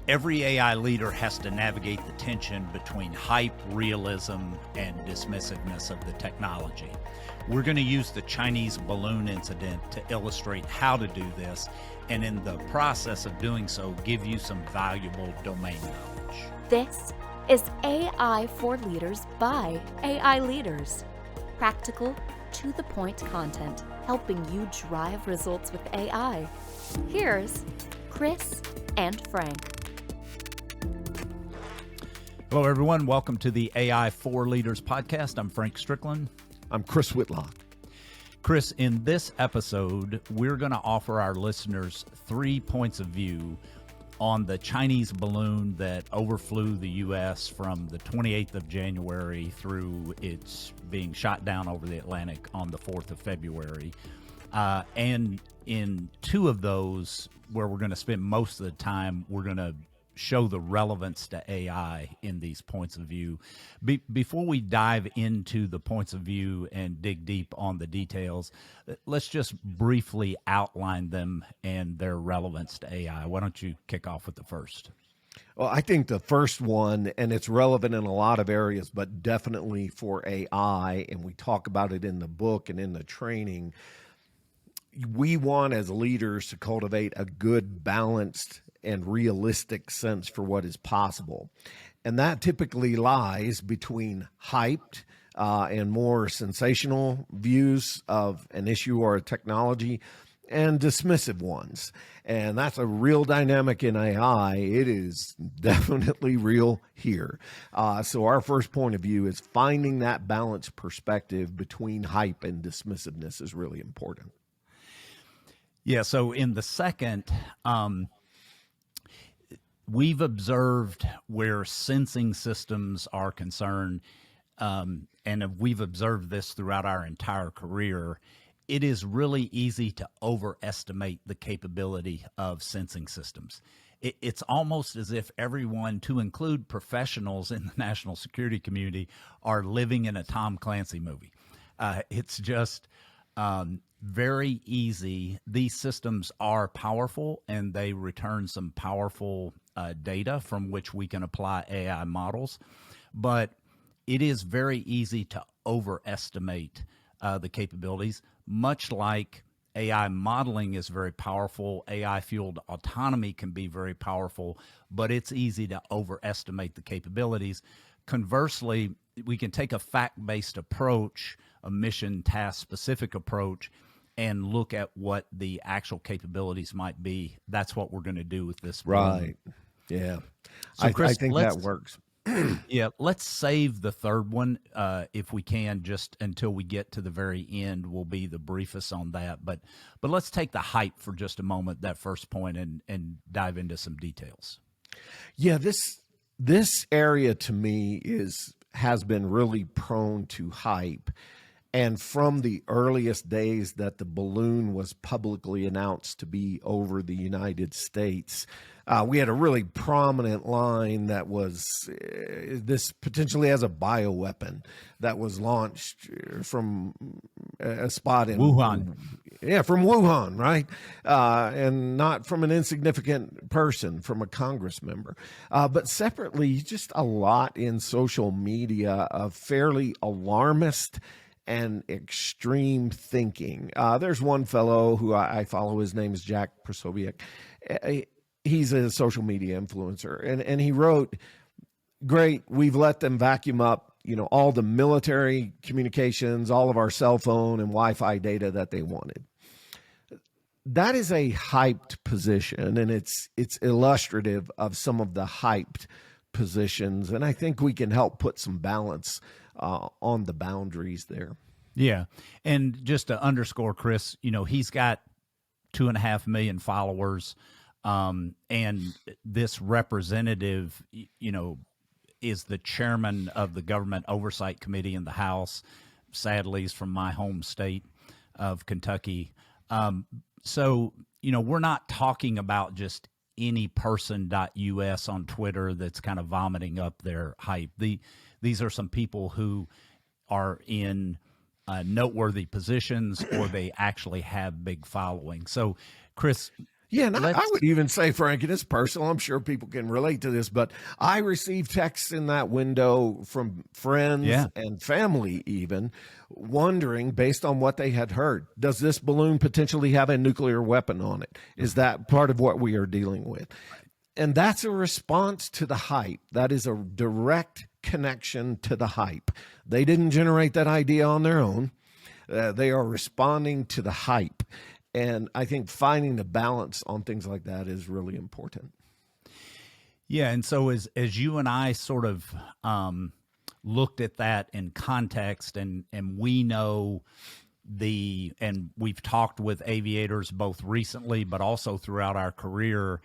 Every AI leader has to navigate the tension between hype, realism, and dismissiveness of the technology. We're going to use the Chinese balloon incident to illustrate how to do this, and in the process of doing so, give you some valuable domain knowledge. This is AI4Leaders by AI Leaders. Practical, to-the-point content helping you drive results with AI. Here's Chris and Frank. Hello, everyone. Welcome to the AI4Leaders podcast. I'm Frank Strickland. I'm Chris Whitlock. Chris, in this episode, we're going to offer our listeners 3 points of view on the Chinese balloon that overflew the U.S. from the 28th of January through its being shot down over the Atlantic on the 4th of February. And in 2 of those, where we're going to spend most of the time, we're going to show the relevance to AI in these points of view. Before we dive into the points of view and dig deep on the details, let's just briefly outline them and their relevance to AI. Why don't you kick off with the first? Well, I think the first one, and it's relevant in a lot of areas, but definitely for AI, and we talk about it in the book and in the training, we want as leaders to cultivate a good, balanced, and realistic sense for what is possible. And that typically lies between hyped and more sensational views of an issue or a technology and dismissive ones. And that's a real dynamic in AI. It is definitely real here. So our first point of view is finding that balanced perspective between hype and dismissiveness is really important. Yeah, so in the second, we've observed where sensing systems are concerned, and we've observed this throughout our entire career, it is really easy to overestimate the capability of sensing systems. It's almost as if everyone, to include professionals in the national security community, are living in a Tom Clancy movie. It's just very easy. These systems are powerful, and they return some powerful data from which we can apply AI models, but it is very easy to overestimate the capabilities, much like AI modeling is very powerful. AI-fueled autonomy can be very powerful, but it's easy to overestimate the capabilities. Conversely, we can take a fact-based approach, a mission task-specific approach, and look at what the actual capabilities might be. That's what we're going to do with this. Right. Yeah. So, Chris, I think that works. Yeah, let's save the third one if we can, just until we get to the very end. Will be the briefest on that. But let's take the hype for just a moment, that first point, and dive into some details. Yeah, this area to me has been really prone to hype. And from the earliest days that the balloon was publicly announced to be over the United States, we had a really prominent line that was this potentially as a bioweapon that was launched from a spot in Wuhan. Yeah, from Wuhan, right? And not from an insignificant person, from a Congress member. But separately, just a lot in social media of fairly alarmist and extreme thinking. There's one fellow who I follow. His name is Jack Prosobiec. He's a social media influencer, and he wrote, "Great, we've let them vacuum up, all the military communications, all of our cell phone and Wi-Fi data that they wanted." That is a hyped position, and it's illustrative of some of the hyped positions, and I think we can help put some balance on the boundaries there. Yeah. And just to underscore, Chris, he's got 2.5 million followers. And this representative, is the chairman of the Government Oversight Committee in the House. Sadly, he's from my home state of Kentucky. So, we're not talking about just any person.us on Twitter that's kind of vomiting up their hype. These are some people who are in noteworthy positions, or they actually have big following. So, Chris, Yeah, and I let's would even say, Frank, and it's personal. I'm sure people can relate to this, but I received texts in that window from friends yeah. and family, even wondering, based on what they had heard, does this balloon potentially have a nuclear weapon on it? Is that part of what we are dealing with? And that's a response to the hype. That is a direct connection to the hype. They didn't generate that idea on their own. They are responding to the hype. And I think finding the balance on things like that is really important. Yeah, and so as you and I sort of looked at that in context, and we know and we've talked with aviators both recently, but also throughout our career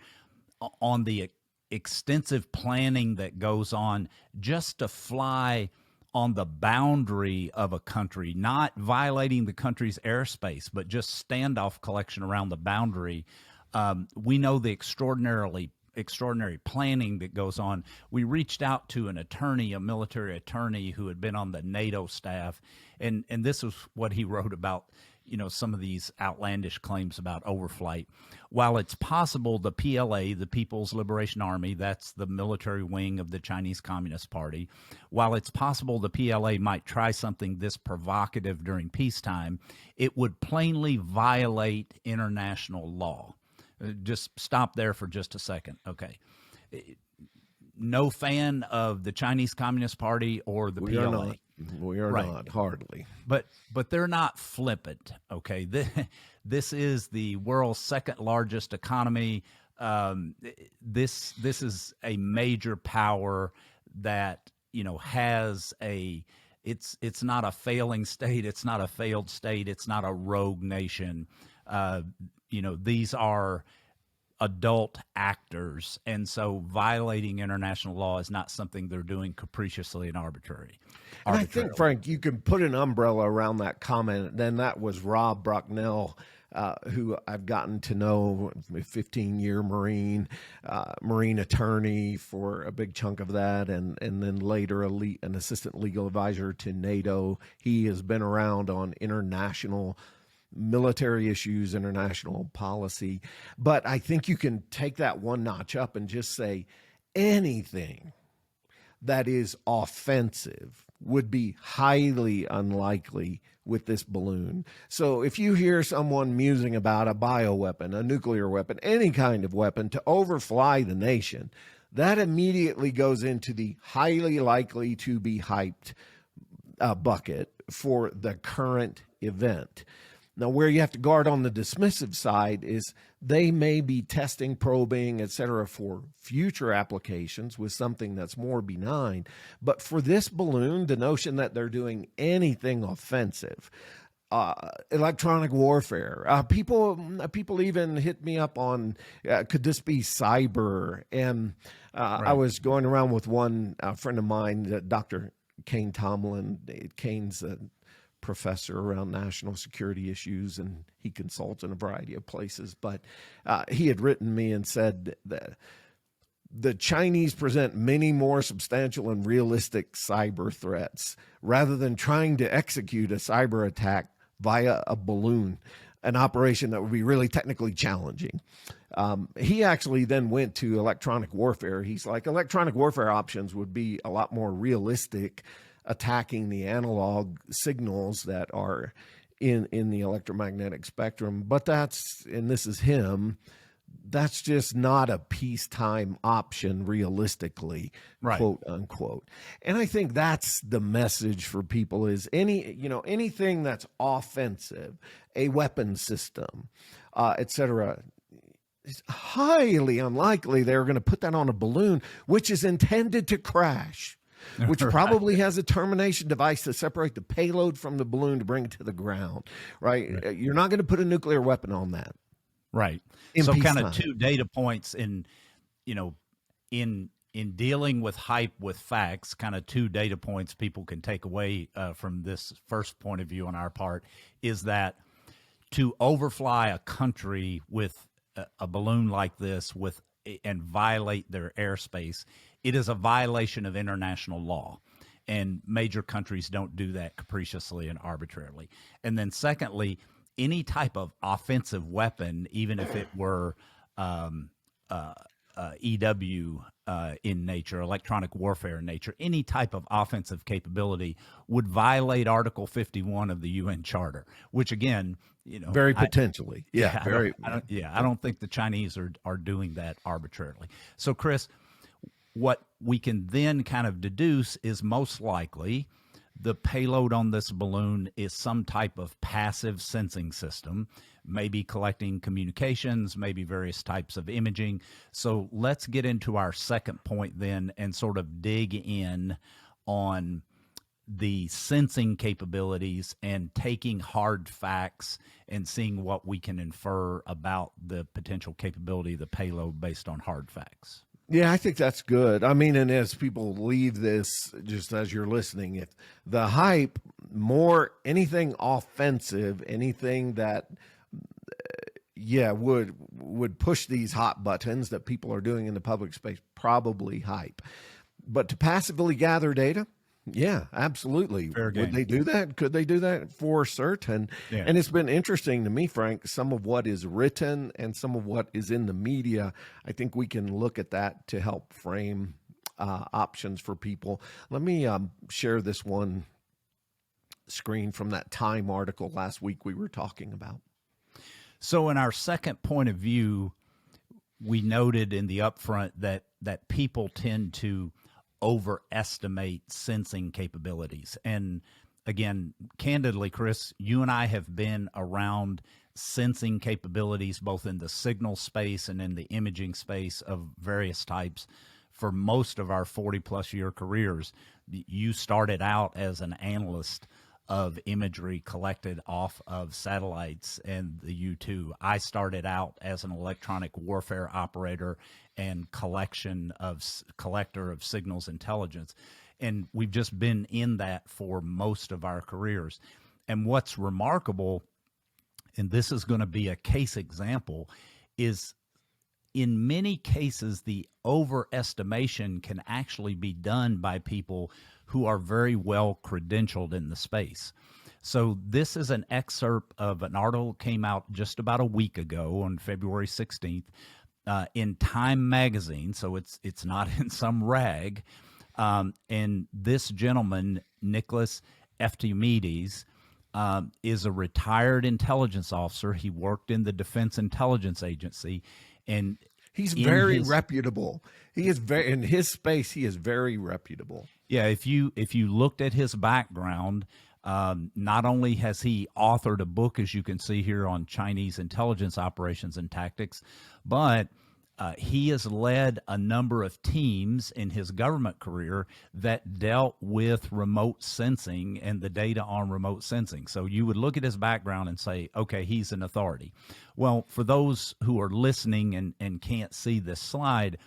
on the extensive planning that goes on just to fly on the boundary of a country, not violating the country's airspace, but just standoff collection around the boundary. We know the extraordinary planning that goes on. We reached out to an attorney, a military attorney who had been on the NATO staff, and this was what he wrote about, some of these outlandish claims about overflight. While it's possible the PLA, the People's Liberation Army, that's the military wing of the Chinese Communist Party, while it's possible the PLA might try something this provocative during peacetime, it would plainly violate international law. Just stop there for just a second. Okay. No fan of the Chinese Communist Party or the PLA. We are not, hardly. But they're not flippant, okay? This is the world's second largest economy. This is a major power that has it's not a failing state. It's not a failed state. It's not a rogue nation. These are adult actors, and so violating international law is not something they're doing capriciously and arbitrarily. And I think, Frank, you can put an umbrella around that comment. Then that was Rob Brocknell, who I've gotten to know, a 15-year Marine attorney for a big chunk of that, and then later an assistant legal advisor to NATO. He has been around on international military issues, international policy. But I think you can take that one notch up and just say anything that is offensive would be highly unlikely with this balloon. So if you hear someone musing about a bioweapon, a nuclear weapon, any kind of weapon to overfly the nation, that immediately goes into the highly likely to be hyped bucket for the current event. Now, where you have to guard on the dismissive side is they may be testing, probing, et cetera, for future applications with something that's more benign. But for this balloon, the notion that they're doing anything offensive, electronic warfare, people even hit me up on, could this be cyber? And right. I was going around with one friend of mine, Dr. Kane Tomlin. Kane's a professor around national security issues, and he consults in a variety of places. But he had written me and said that the Chinese present many more substantial and realistic cyber threats rather than trying to execute a cyber attack via a balloon, an operation that would be really technically challenging. He actually then went to electronic warfare. He's like, electronic warfare options would be a lot more realistic, attacking the analog signals that are in the electromagnetic spectrum. But and this is him, that's just not a peacetime option realistically, right, quote unquote. And I think that's the message for people is anything that's offensive, a weapon system, et cetera, it's highly unlikely they're going to put that on a balloon, which is intended to crash, which probably has a termination device to separate the payload from the balloon to bring it to the ground, right? You're not going to put a nuclear weapon on that. Right. So kind of two data points in dealing with hype with facts, kind of two data points people can take away from this first point of view on our part is that to overfly a country with a balloon like this and violate their airspace, it is a violation of international law, and major countries don't do that capriciously and arbitrarily. And then secondly, any type of offensive weapon, even if it were EW in nature, electronic warfare in nature, any type of offensive capability would violate Article 51 of the UN Charter, which again, Very potentially. Yeah, yeah, very. I don't think the Chinese are doing that arbitrarily. So, Chris, what we can then kind of deduce is most likely the payload on this balloon is some type of passive sensing system, maybe collecting communications, maybe various types of imaging. So let's get into our second point then and sort of dig in on the sensing capabilities and taking hard facts and seeing what we can infer about the potential capability of the payload based on hard facts. Yeah, I think that's good. I mean, and as people leave this, just as you're listening, if the hype, more anything offensive, anything that, would push these hot buttons that people are doing in the public space, probably hype. But to passively gather data, yeah, absolutely. Fair game. Would they do that? Could they do that? For certain. Yeah. And it's been interesting to me, Frank, some of what is written and some of what is in the media. I think we can look at that to help frame options for people. Let me share this one screen from that Time article last week we were talking about. So in our second point of view, we noted in the upfront that people tend to overestimate sensing capabilities. And again, candidly, Chris, you and I have been around sensing capabilities both in the signal space and in the imaging space of various types for most of our 40-plus year careers. You started out as an analyst of imagery collected off of satellites and the U-2. I started out as an electronic warfare operator and collector of signals intelligence. And we've just been in that for most of our careers. And what's remarkable, and this is going to be a case example, is in many cases, the overestimation can actually be done by people who are very well credentialed in the space. So this is an excerpt of an article that came out just about a week ago on February 16th in Time magazine. So it's not in some rag. And this gentleman, Nicholas Efthymides, is a retired intelligence officer. He worked in the Defense Intelligence Agency, and he's very reputable. He is very, in his space, he is very reputable. Yeah, if you looked at his background, not only has he authored a book, as you can see here, on Chinese intelligence operations and tactics, but he has led a number of teams in his government career that dealt with remote sensing and the data on remote sensing. So you would look at his background and say, okay, he's an authority. Well, for those who are listening and can't see this slide,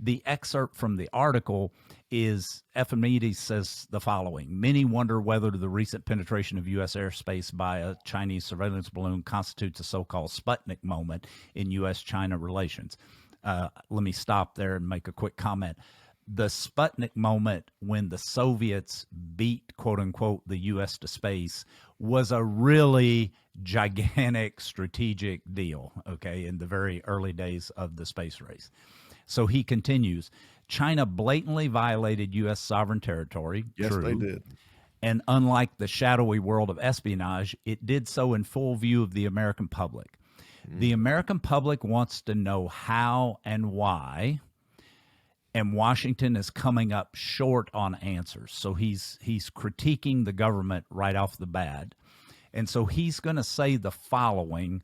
the excerpt from the article is Efthymides says the following: many wonder whether the recent penetration of U.S. airspace by a Chinese surveillance balloon constitutes a so-called Sputnik moment in U.S.-China relations. Let me stop there and make a quick comment. The Sputnik moment, when the Soviets beat, quote unquote, the U.S. to space, was a really gigantic strategic deal, okay, in the very early days of the space race. So he continues, China blatantly violated U.S. sovereign territory. Yes, true. they did. And unlike the shadowy world of espionage, it did so in full view of the American public. The American public wants to know how and why, and Washington is coming up short on answers. So he's critiquing the government right off the bat. And so he's going to say the following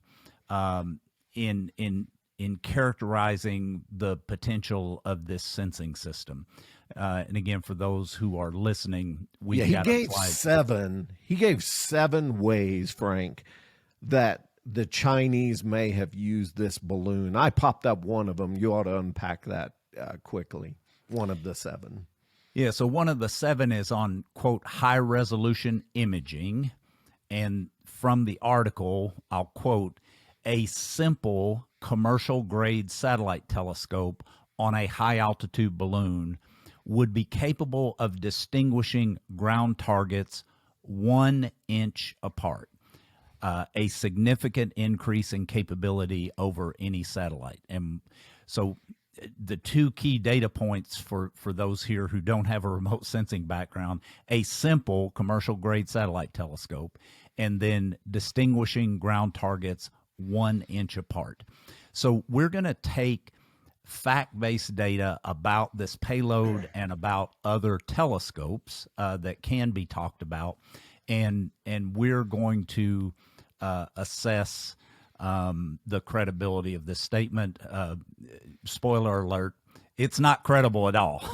in characterizing the potential of this sensing system. And again, for those who are listening, we he gave seven ways, Frank, that the Chinese may have used this balloon. I popped up one of them. You ought to unpack that quickly. One of the seven. Yeah, so one of the seven is on, quote, high-resolution imaging. And from the article, I'll quote, a simple commercial-grade satellite telescope on a high-altitude balloon would be capable of distinguishing ground targets 1 inch apart. a significant increase in capability over any satellite. And so the two key data points for those here who don't have a remote sensing background: a simple commercial grade satellite telescope, and then distinguishing ground targets 1 inch apart. So we're going to take fact-based data about this payload and about other telescopes that can be talked about, and we're going to assess the credibility of this statement. Spoiler alert, it's not credible at all.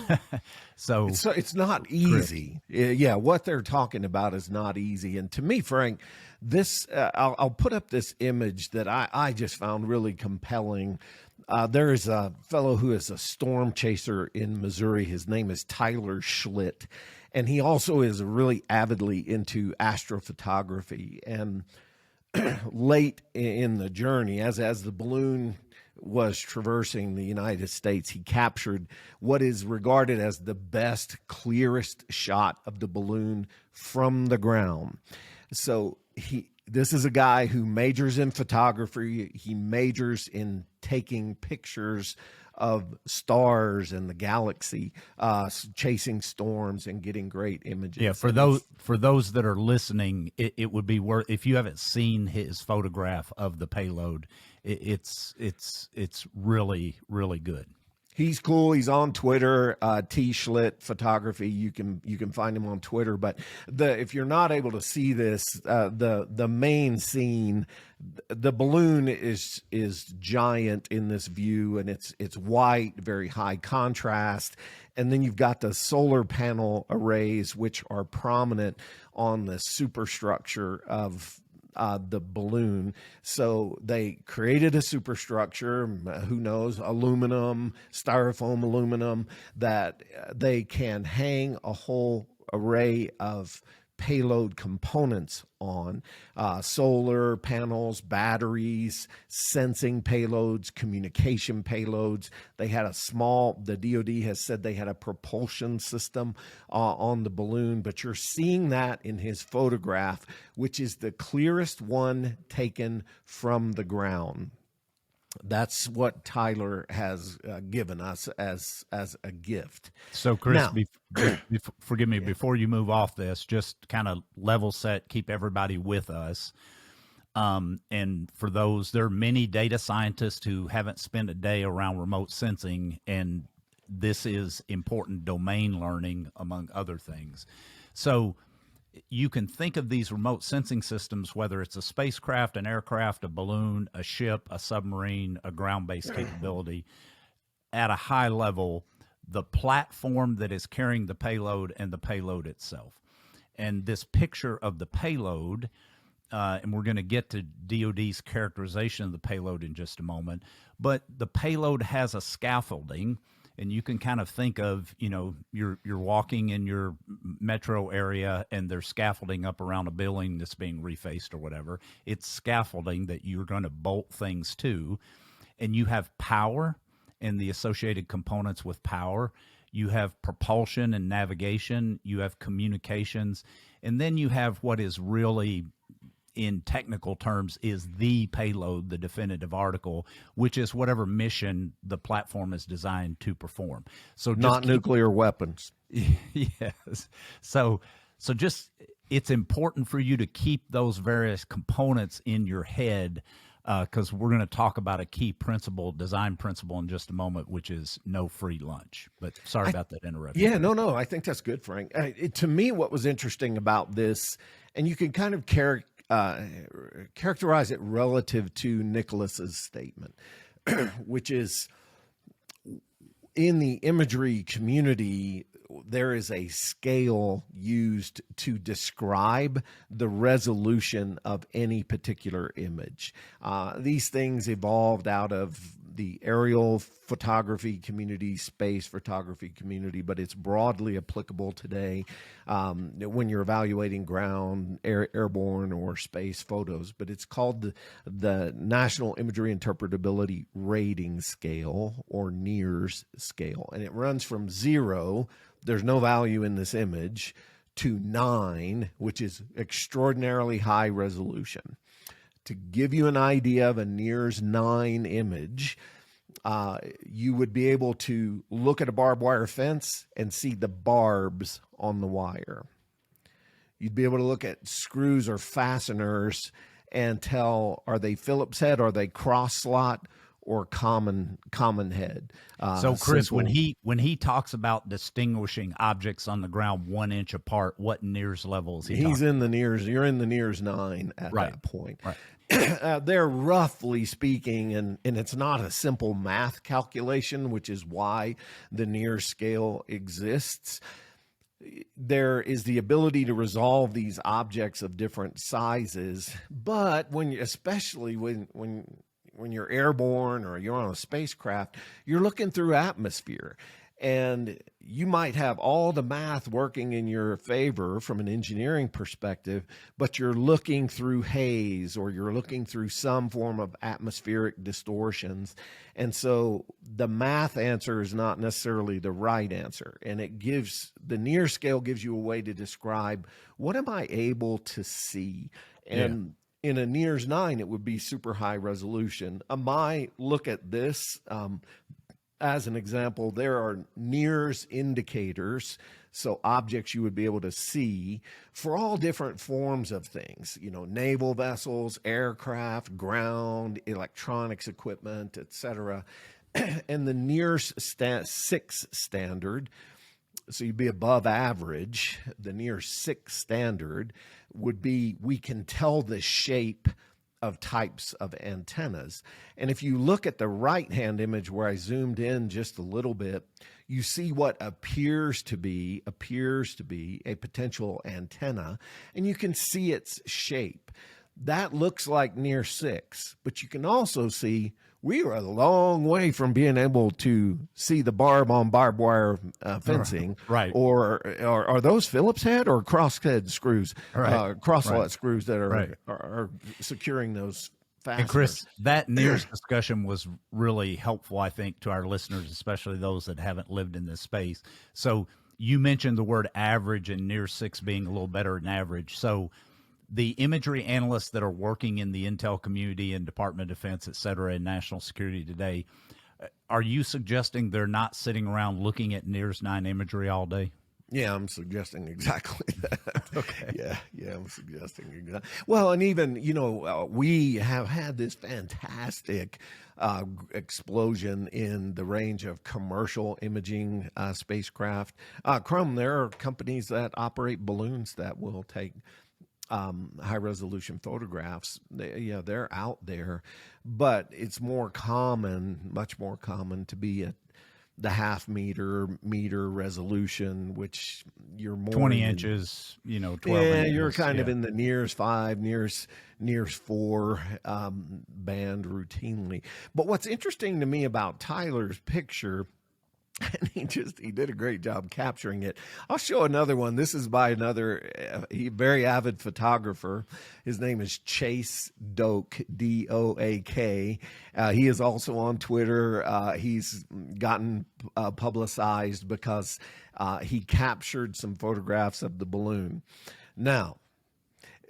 So it's not easy. Yeah, what they're talking about is not easy. And to me, Frank, this I'll put up this image that I just found really compelling. There is a fellow who is a storm chaser in Missouri. His name is Tyler Schlitt, and he also is really avidly into astrophotography. And late in the journey, as the balloon was traversing the United States, he captured what is regarded as the best, clearest shot of the balloon from the ground. So this is a guy who majors in photography. He majors in taking pictures of stars and the galaxy, chasing storms and getting great images. Yeah, for those that are listening, it would be worth, if you haven't seen his photograph of the payload, it's really, really good. He's cool. He's on Twitter, T Schlitt Photography. You can find him on Twitter. But if you're not able to see this, the main scene, the balloon is giant in this view, and it's white, very high contrast. And then you've got the solar panel arrays, which are prominent on the superstructure of the balloon. So they created a superstructure, who knows, aluminum, styrofoam aluminum, that they can hang a whole array of payload components on, solar panels, batteries, sensing payloads, communication payloads. They had the DoD has said they had a propulsion system on the balloon, but you're seeing that in his photograph, which is the clearest one taken from the ground. That's what Tyler has given us as a gift. So, Chris, Now, forgive me, before you move off this, just kind of level set, keep everybody with us. And for those, there are many data scientists who haven't spent a day around remote sensing, and this is important domain learning, among other things. So you can think of these remote sensing systems, whether it's a spacecraft, an aircraft, a balloon, a ship, a submarine, a ground-based capability, at a high level, the platform that is carrying the payload and the payload itself. And this picture of the payload, and we're going to get to DoD's characterization of the payload in just a moment, but the payload has a scaffolding. And you can kind of think of, you're walking in your metro area and there's scaffolding up around a building that's being refaced or whatever. It's scaffolding that you're going to bolt things to. And you have power and the associated components with power. You have propulsion and navigation. You have communications. And then you have what is really, in technical terms, is the payload, the definitive article, which is whatever mission the platform is designed to perform. So not nuclear weapons. Yes. So just, it's important for you to keep those various components in your head, because we're going to talk about a key design principle in just a moment, which is no free lunch. But sorry about that interruption. Yeah, no, I think that's good, Frank. To me, what was interesting about this, and you can kind of characterize it relative to Nicholas's statement, which is, in the imagery community, there is a scale used to describe the resolution of any particular image. These things evolved out of the aerial photography community, space photography community, but it's broadly applicable today when you're evaluating ground, airborne, or space photos. But it's called the National Imagery Interpretability Rating Scale, or NIRS scale, and it runs from 0, there's no value in this image, to 9, which is extraordinarily high resolution. to give you an idea of a NIRS 9 image, you would be able to look at a barbed wire fence and see the barbs on the wire. You'd be able to look at screws or fasteners and tell, are they Phillips head, are they cross slot, or common head. So Chris, simple. when he talks about distinguishing objects on the ground 1 inch apart, what NIRS level is he He's talking? in the NIRS. You're in the NIRS 9 at that point. Right. They're roughly speaking, and it's not a simple math calculation, which is why the NIRS scale exists. There is the ability to resolve these objects of different sizes, but especially when you're airborne or you're on a spacecraft, you're looking through atmosphere, and you might have all the math working in your favor from an engineering perspective, but you're looking through haze or you're looking through some form of atmospheric distortions. And so the math answer is not necessarily the right answer. And the NIRS scale gives you a way to describe, what am I able to see? And in a NIRS 9, it would be super high resolution. My look at this, as an example, there are NIRS indicators, so objects you would be able to see for all different forms of things, naval vessels, aircraft, ground, electronics equipment, etc. And the NIRS 6 standard, so you'd be above average. The NIRS 6 standard would be, we can tell the shape of types of antennas. And if you look at the right-hand image where I zoomed in just a little bit, you see what appears to be a potential antenna, and you can see its shape. That looks like NIRS 6, but you can also see we are a long way from being able to see the barb on barbed wire fencing. Right. Or are those Phillips head or cross head screws, cross slot Right. screws that are securing those fasteners? And Chris, that NIRS discussion was really helpful, I think, to our listeners, especially those that haven't lived in this space. So you mentioned the word average and NIRS 6 being a little better than average. So the imagery analysts that are working in the intel community and Department of Defense, et cetera, and national security today, are you suggesting they're not sitting around looking at NIRS 9 imagery all day? Yeah, I'm suggesting exactly that. Okay. Yeah, I'm suggesting exactly. Well, and even, we have had this fantastic explosion in the range of commercial imaging spacecraft. Crumb, there are companies that operate balloons that will take high resolution photographs. They're out there, but it's much more common to be at the half-meter resolution, which you're more 20 inches, 12 inches. You're kind of in the NIRS 5, NIRS 4 band routinely. But what's interesting to me about Tyler's picture, and he did a great job capturing it. I'll show another one. This is by another very avid photographer. His name is Chase Doak, Doak. He is also on Twitter. He's gotten publicized because he captured some photographs of the balloon. Now,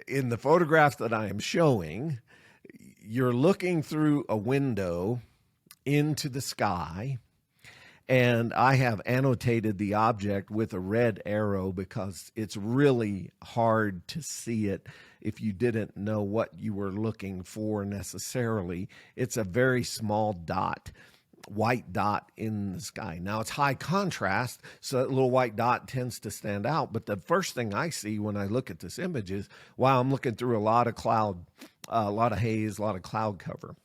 in the photographs that I am showing, you're looking through a window into the sky, and I have annotated the object with a red arrow because it's really hard to see it if you didn't know what you were looking for necessarily. It's a very small dot, white dot in the sky. Now, it's high contrast, so that little white dot tends to stand out. But the first thing I see when I look at this image is, wow, I'm looking through a lot of cloud, a lot of haze, a lot of cloud cover.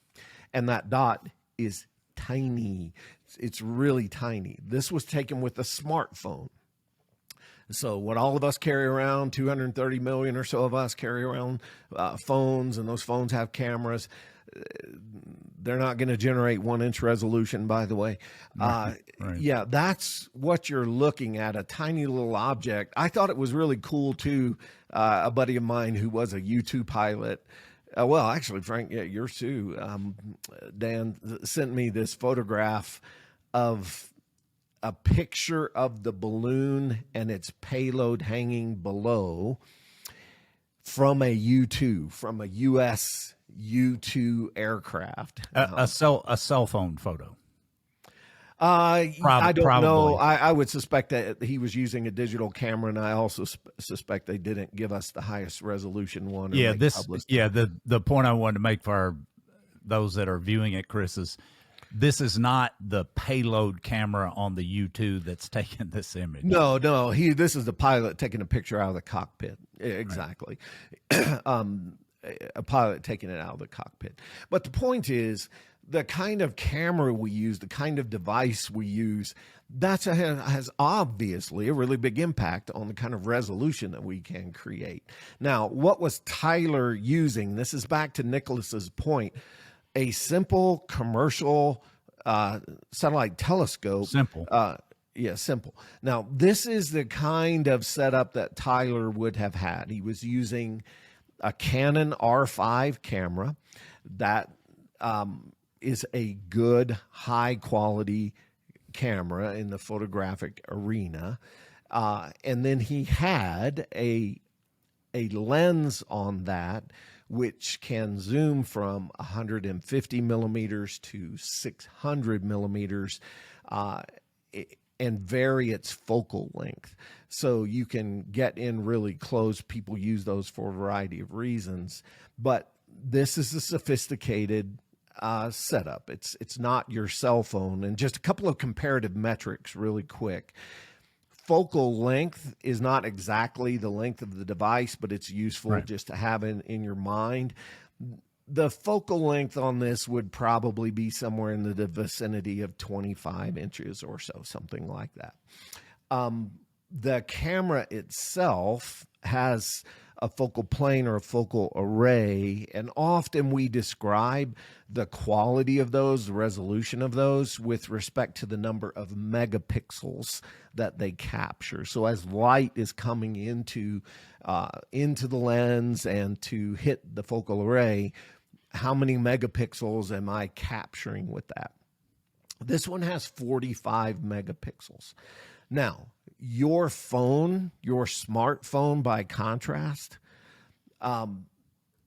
And that dot is tiny. It's really tiny. This was taken with a smartphone. So what all of us carry around, 230 million or so of us carry around phones, and those phones have cameras. They're not going to generate 1 inch resolution, by the way. Right. Yeah, that's what you're looking at, a tiny little object. I thought it was really cool, too. A buddy of mine who was a U-2 pilot, well, actually, Frank, yeah, yours too. Dan sent me this photograph of a picture of the balloon and its payload hanging below from a U-2, from a U.S. U-2 aircraft. A cell phone photo. I don't know. Probably. I would suspect that he was using a digital camera, and I also suspect they didn't give us the highest resolution one. Yeah, make publicity. the point I wanted to make for those that are viewing it, Chris, is this is not the payload camera on the U-2 that's taking this image. No. This is the pilot taking a picture out of the cockpit. Exactly. Right. A pilot taking it out of the cockpit. But the point is, the kind of camera we use, the kind of device we use, has obviously a really big impact on the kind of resolution that we can create. Now, what was Tyler using? This is back to Nicholas's point. A simple commercial satellite telescope. Simple. Simple. Now, this is the kind of setup that Tyler would have had. He was using a Canon R5 camera that is a good, high-quality camera in the photographic arena. And then he had a lens on that which can zoom from 150 millimeters to 600 millimeters and vary its focal length. So you can get in really close. People use those for a variety of reasons. But this is a sophisticated setup. It's not your cell phone. And just a couple of comparative metrics really quick. Focal length is not exactly the length of the device, but it's useful just to have in your mind. The focal length on this would probably be somewhere in the vicinity of 25 inches or so, something like that. The camera itself has a focal plane or a focal array, and often we describe the quality of those, the resolution of those, with respect to the number of megapixels that they capture. So as light is coming into the lens and to hit the focal array, how many megapixels am I capturing with that? This one has 45 megapixels. Now, your phone, your smartphone, by contrast,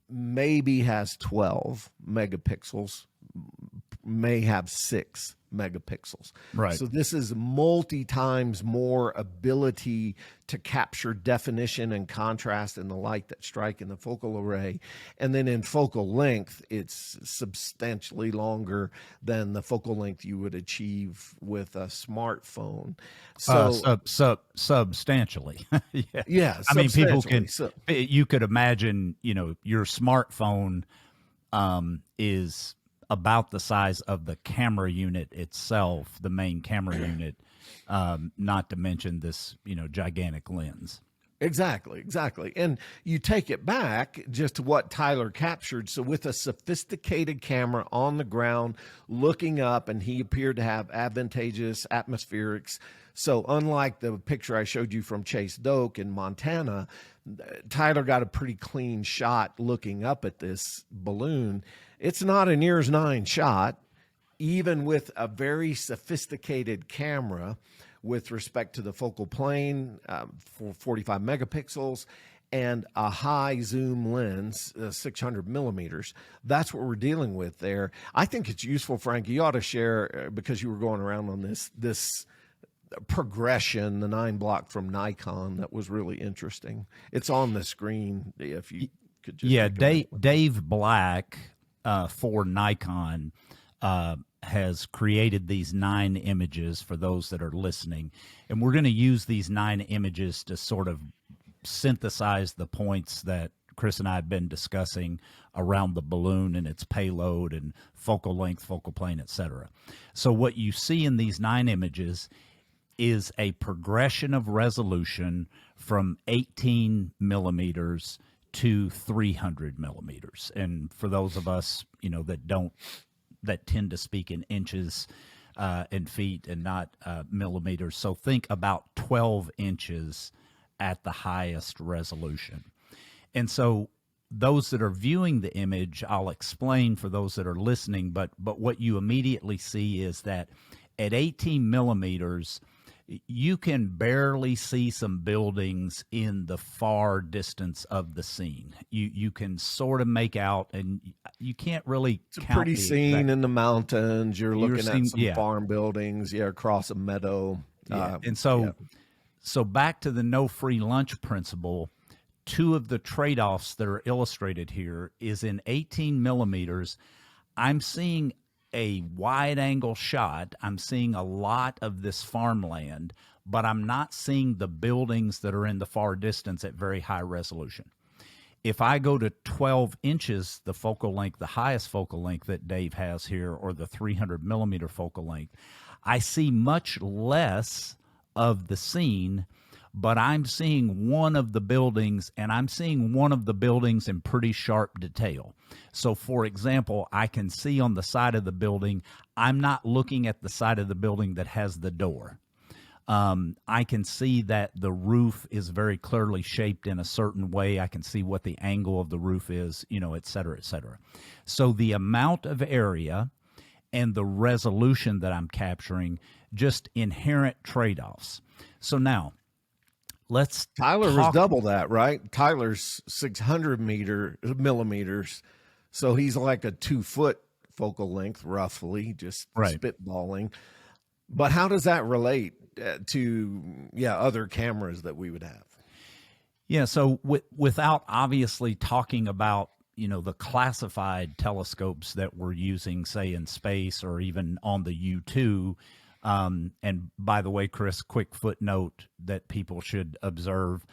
maybe has 12 megapixels, may have 6 megapixels. Right. So this is multi times more ability to capture definition and contrast in the light that strike in the focal array. And then in focal length, it's substantially longer than the focal length you would achieve with a smartphone. So substantially. Yeah. I mean, people can, you could imagine, your smartphone is about the size of the camera unit itself, the main camera unit, not to mention this, gigantic lens. Exactly. And you take it back just to what Tyler captured. So with a sophisticated camera on the ground looking up, and he appeared to have advantageous atmospherics. So unlike the picture I showed you from Chase Doak in Montana, Tyler got a pretty clean shot looking up at this balloon. It's not a near as 9 shot, even with a very sophisticated camera with respect to the focal plane for 45 megapixels and a high zoom lens, 600 millimeters. That's what we're dealing with there. I think it's useful, Frank. You ought to share, because you were going around on this progression, the 9 block from Nikon, that was really interesting. It's on the screen if you could just Dave Black for Nikon has created these 9 images for those that are listening, and we're going to use these 9 images to sort of synthesize the points that Chris and I have been discussing around the balloon and its payload and focal length, focal plane, etc. So what you see in these 9 images is a progression of resolution from 18 millimeters to 300 millimeters. And for those of us, that tend to speak in inches and feet and not millimeters. So think about 12 inches at the highest resolution. And so those that are viewing the image, I'll explain for those that are listening, but what you immediately see is that at 18 millimeters, you can barely see some buildings in the far distance of the scene. You can sort of make out, and you can't really It's a count pretty the scene exact. in the mountains. You're You're looking at seeing, some yeah, farm buildings, yeah, across a meadow. yeah. And Yeah. so back to the no free lunch principle. Two of the trade-offs that are illustrated here is in 18 millimeters. I'm seeing a wide angle shot. I'm seeing a lot of this farmland, but I'm not seeing the buildings that are in the far distance at very high resolution. If I go to 12 inches, the focal length, the highest focal length that Dave has here, or the 300 millimeter focal length, I see much less of the scene, but I'm seeing one of the buildings, and I'm seeing one of the buildings in pretty sharp detail. So, for example, I can see on the side of the building, I'm not looking at the side of the building that has the door. I can see that the roof is very clearly shaped in a certain way. I can see what the angle of the roof is, et cetera, et cetera. So the amount of area and the resolution that I'm capturing, just inherent trade-offs. So now, let's Tyler was talk. double that, right? Tyler's 600 millimeters. So he's like a 2-foot focal length, roughly, just Right. spitballing. But how does that relate to, other cameras that we would have? Yeah, so without obviously talking about, the classified telescopes that we're using, say, in space or even on the U2. And by the way, Chris, quick footnote that people should observe,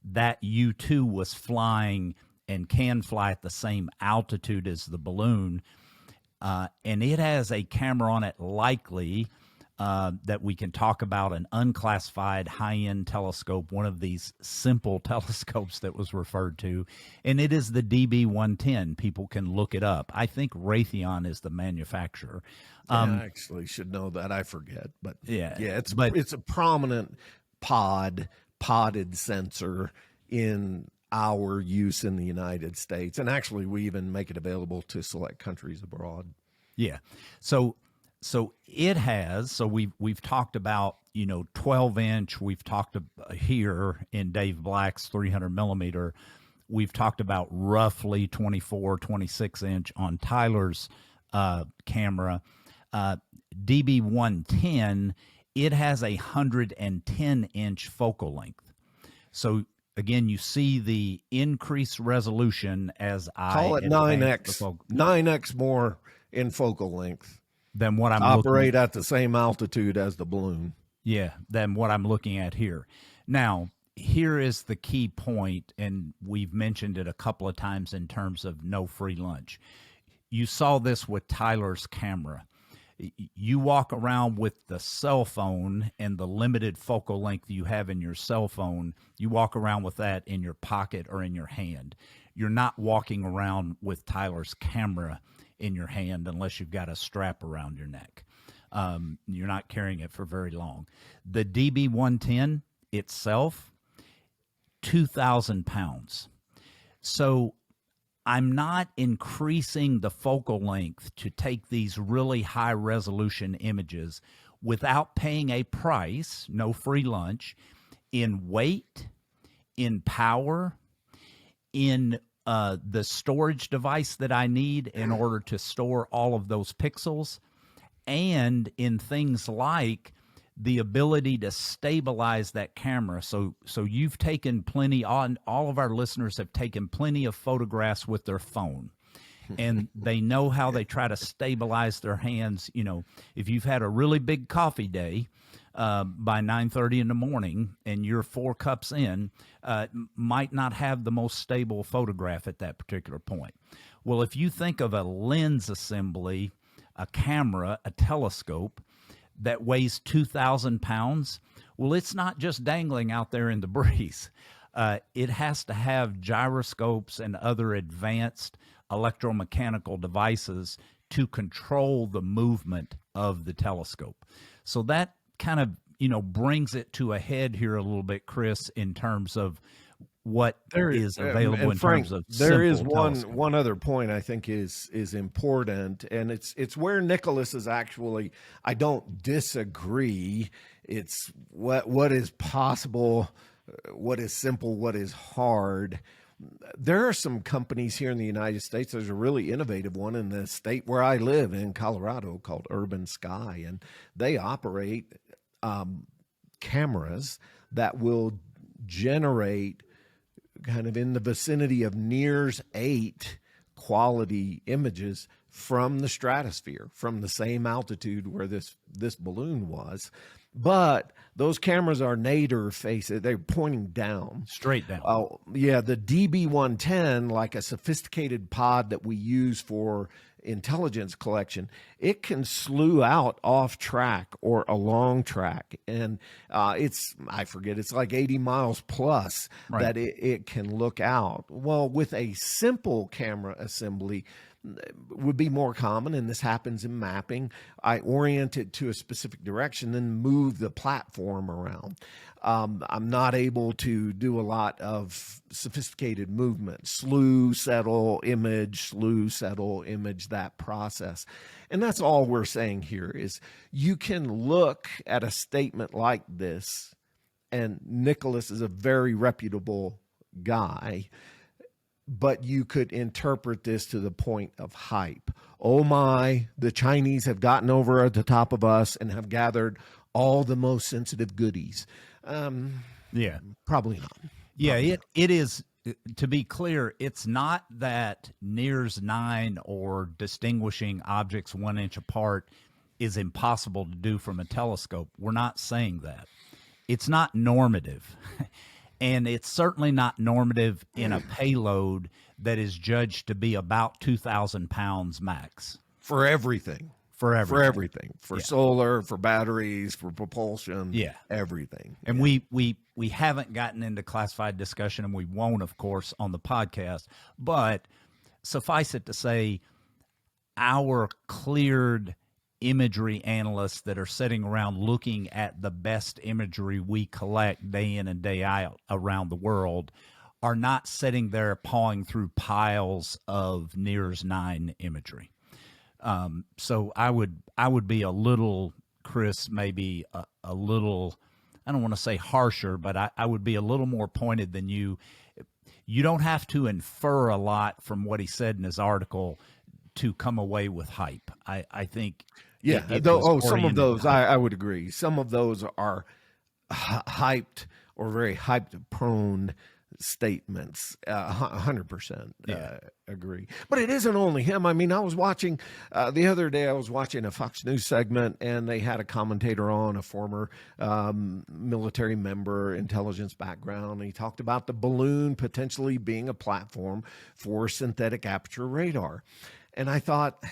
that U2 was flying and can fly at the same altitude as the balloon. And it has a camera on it, likely, that we can talk about, an unclassified high-end telescope, one of these simple telescopes that was referred to, and it is the DB110. People can look it up. I think Raytheon is the manufacturer. I actually should know that. I forget, but Yeah, it's a prominent podded sensor in our use in the United States, and actually we even make it available to select countries abroad. Yeah. So it has, so we've talked about, 12 inch, we've talked here in Dave Black's 300 millimeter, we've talked about roughly 24, 26 inch on Tyler's camera. DB110, it has a 110 inch focal length. So again, you see the increased resolution as I Call it advance 9x more in focal length. than what I'm operate at the same altitude as the balloon. Yeah, than what I'm looking at here. Now, here is the key point, and we've mentioned it a couple of times in terms of no free lunch. You saw this with Tyler's camera. You walk around with the cell phone and the limited focal length you have in your cell phone, you walk around with that in your pocket or in your hand. You're not walking around with Tyler's camera in your hand unless you've got a strap around your neck. You're not carrying it for very long. The DB110 itself, 2,000 pounds. So I'm not increasing the focal length to take these really high resolution images without paying a price, no free lunch, in weight, in power, in the storage device that I need in order to store all of those pixels, and in things like the ability to stabilize that camera. So you've taken plenty on, all of our listeners have taken plenty of photographs with their phone, and they know how they try to stabilize their hands. If you've had a really big coffee day, by 9:30 in the morning and you're 4 cups in, might not have the most stable photograph at that particular point. Well, if you think of a lens assembly, a camera, a telescope that weighs 2,000 pounds, well, it's not just dangling out there in the breeze. It has to have gyroscopes and other advanced electromechanical devices to control the movement of the telescope. So that kind of, brings it to a head here a little bit, Chris, in terms of what There is available and in Frank, terms of there is simple one telescope. one other point I think is important, and it's where Nicholas is actually. I don't disagree. It's what is possible, what is simple, what is hard. There are some companies here in the United States. There's a really innovative one in the state where I live in Colorado called Urban Sky, and they operate cameras that will generate kind of in the vicinity of NIRS 8 quality images from the stratosphere, from the same altitude where this balloon was. But those cameras are nadir faces. They're pointing down. Straight down. Oh, yeah. The DB110, like a sophisticated pod that we use for intelligence collection, it can slew out off track or along track. And I forget, it's like 80 miles plus Right. that it can look out. Well, with a simple camera assembly, would be more common, and this happens in mapping. I orient it to a specific direction, then move the platform around. I'm not able to do a lot of sophisticated movement, slew, settle, image, that process. And that's all we're saying here is you can look at a statement like this, and Nicholas is a very reputable guy, but you could interpret this to the point of hype. Oh my, the Chinese have gotten over at the top of us and have gathered all the most sensitive goodies. Yeah. Probably not. Yeah, it is, to be clear, it's not that NIRS 9 or distinguishing objects 1 inch apart is impossible to do from a telescope. We're not saying that. It's not normative. And it's certainly not normative in a payload that is judged to be about 2,000 pounds max. For everything. For everything. For everything. For solar, for batteries, for propulsion. Yeah. Everything. And we haven't gotten into classified discussion, and we won't, of course, on the podcast. But suffice it to say, our cleared imagery analysts that are sitting around looking at the best imagery we collect day in and day out around the world are not sitting there pawing through piles of NIRS 9 imagery. So I would be a little, Chris, maybe a little, I don't want to say harsher, but I would be a little more pointed than you. You don't have to infer a lot from what he said in his article to come away with hype. I think. Yeah. Some of those, I would agree. Some of those are hyped or very hyped prone statements. 100% agree. But it isn't only him. I mean, I was watching the other day, I was watching a Fox News segment, and they had a commentator on, a former military member, intelligence background. And he talked about the balloon potentially being a platform for synthetic aperture radar. And I thought,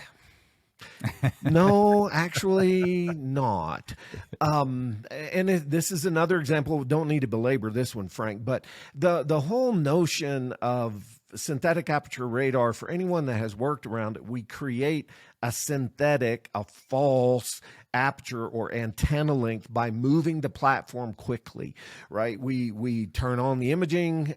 no, actually not. This is another example. Don't need to belabor this one, Frank, but the whole notion of synthetic aperture radar, for anyone that has worked around it, we create a synthetic, a false aperture or antenna length by moving the platform quickly, right? We turn on the imaging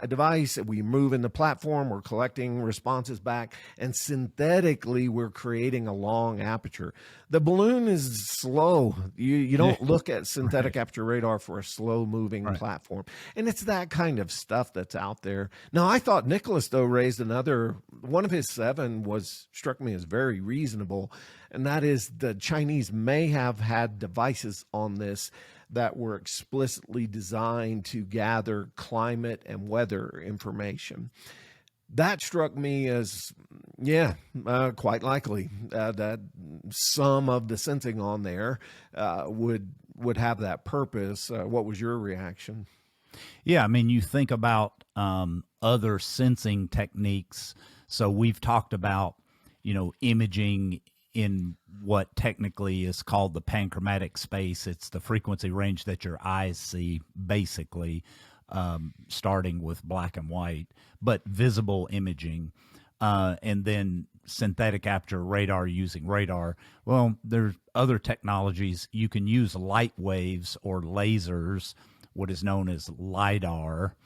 device, we move in the platform, we're collecting responses back, and synthetically we're creating a long aperture. The balloon is slow. You don't look at synthetic aperture radar for a slow moving platform. And it's that kind of stuff that's out there. Now, I thought Nicholas, though, raised another, one of his 7 struck me as very reasonable, and that is the Chinese may have had devices on this that were explicitly designed to gather climate and weather information. That struck me as, quite likely that some of the sensing on there would have that purpose. What was your reaction? Yeah, I mean, you think about other sensing techniques. So we've talked about, imaging in what technically is called the panchromatic space. It's the frequency range that your eyes see, basically, starting with black and white, but visible imaging, and then synthetic aperture radar using radar. Well, there's other technologies. You can use light waves or lasers, what is known as LIDAR,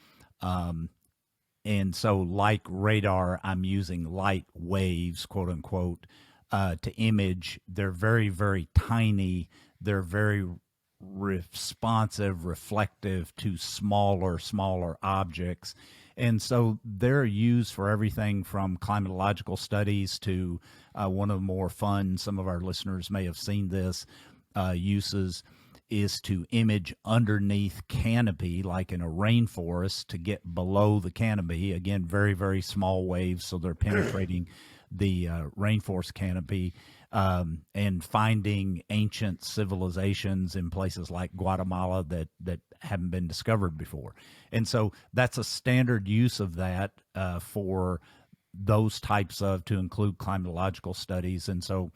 And so, like radar, I'm using light waves, quote unquote, to image. They're very, very tiny. They're very responsive, reflective to smaller objects. And so they're used for everything from climatological studies to one of the more fun, some of our listeners may have seen this, uses is to image underneath canopy, like in a rainforest, to get below the canopy. Again, very, very small waves, so they're penetrating the rainforest canopy, and finding ancient civilizations in places like Guatemala that haven't been discovered before. And so that's a standard use of that for those types of, to include climatological studies. And so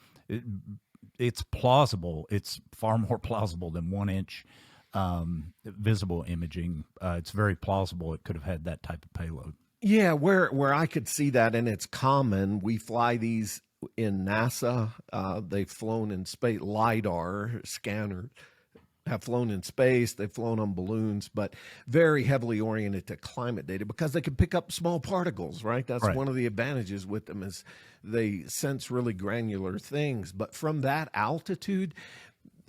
it's plausible. It's far more plausible than 1-inch visible imaging. It's very plausible it could have had that type of payload. Yeah, where I could see that, and it's common. We fly these in NASA. They've flown in space. LiDAR scanners have flown in space. They've flown on balloons, but very heavily oriented to climate data because they can pick up small particles, right? That's Right. one of the advantages with them is they sense really granular things. But from that altitude,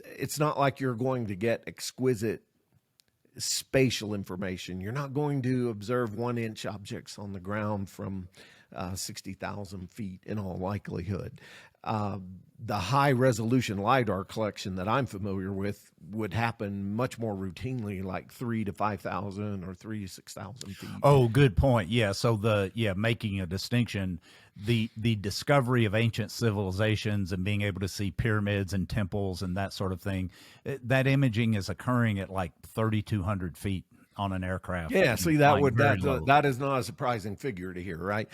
it's not like you're going to get exquisite spatial information. You're not going to observe 1-inch objects on the ground from 60,000 feet in all likelihood. The high resolution LiDAR collection that I'm familiar with would happen much more routinely, like 3,000 to 5,000 or 3,000 to 6,000 feet. Oh, good point. Yeah. So making a distinction, the discovery of ancient civilizations and being able to see pyramids and temples and that sort of thing, that imaging is occurring at like 3,200 feet on an aircraft. Yeah, see, that is not a surprising figure to hear, right?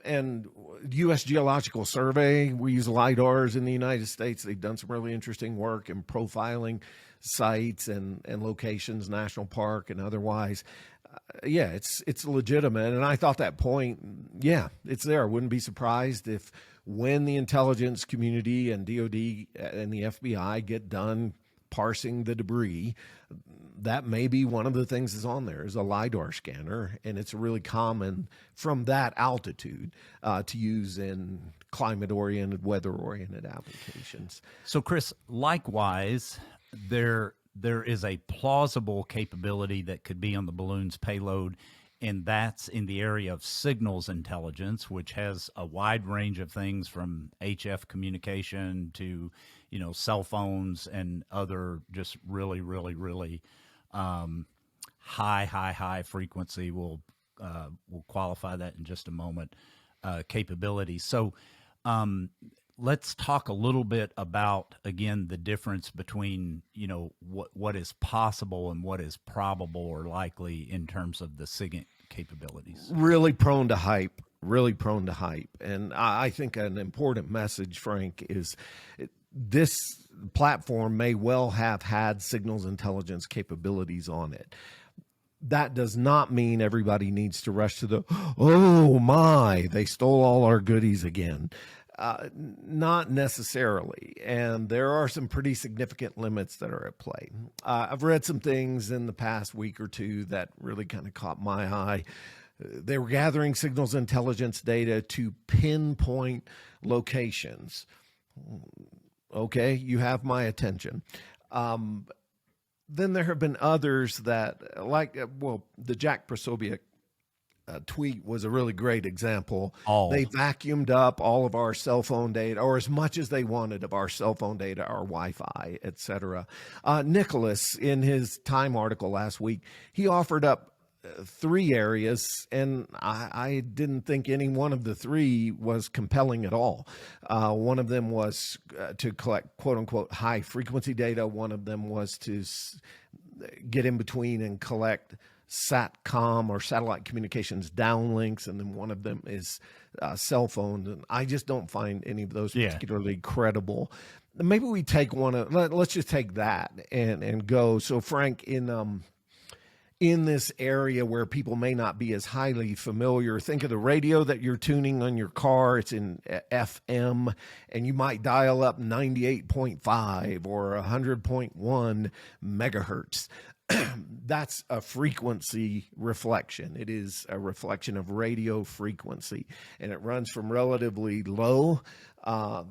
And U.S. Geological Survey, we use LiDARs in the United States. They've done some really interesting work in profiling sites and locations, national park and otherwise. Yeah, it's legitimate. And I thought that point, yeah, it's there. I wouldn't be surprised if when the intelligence community and DOD and the FBI get done parsing the debris, that may be one of the things that's on there is a LiDAR scanner, and it's really common from that altitude to use in climate-oriented, weather-oriented applications. So, Chris, likewise, there is a plausible capability that could be on the balloon's payload, and that's in the area of signals intelligence, which has a wide range of things from HF communication to, cell phones and other just really, really, really high frequency. We'll qualify that in just a moment. Capabilities. So let's talk a little bit about, again, the difference between what is possible and what is probable or likely in terms of the SIGINT capabilities. Really prone to hype. And I think an important message, Frank, is this platform may well have had signals intelligence capabilities on it. That does not mean everybody needs to rush to oh my, they stole all our goodies again. Not necessarily. And there are some pretty significant limits that are at play. I've read some things in the past week or two that really kind of caught my eye. They were gathering signals intelligence data to pinpoint locations. Okay, you have my attention. Then there have been others that, the Jack Prosobiec tweet was a really great example. They vacuumed up all of our cell phone data, or as much as they wanted of our cell phone data, our Wi-Fi, etc. Nicholas, in his Time article last week, he offered up 3 areas, and I didn't think any one of the 3 was compelling at all. One of them was to collect quote-unquote high-frequency data. One of them was to get in between and collect SATCOM or satellite communications downlinks, and then one of them is cell phones. And I just don't find any of those particularly credible. Maybe we take let's just take that and go. So, Frank, in this area where people may not be as highly familiar, think of the radio that you're tuning on your car. It's in FM, and you might dial up 98.5 or 100.1 megahertz. that's a frequency reflection. It is a reflection of radio frequency, and it runs from relatively low, 3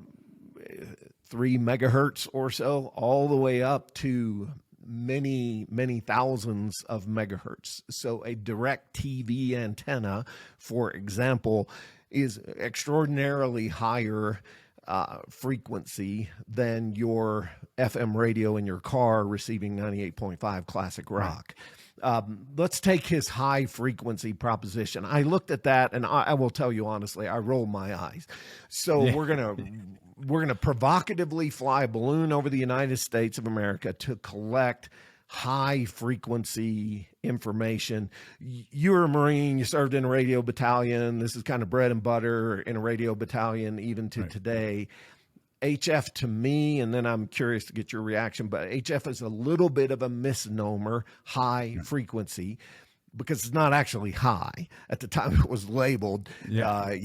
megahertz or so, all the way up to many, many thousands of megahertz. So a direct TV antenna, for example, is extraordinarily higher frequency than your FM radio in your car receiving 98.5 classic rock. Let's take his high frequency proposition. I looked at that, and I will tell you honestly, I rolled my eyes. So we're gonna provocatively fly a balloon over the United States of America to collect high frequency information. You're a Marine, you served in a radio battalion. This is kind of bread and butter in a radio battalion, even to today. HF to me, and then I'm curious to get your reaction, but HF is a little bit of a misnomer, high frequency, because it's not actually high. At the time it was labeled, high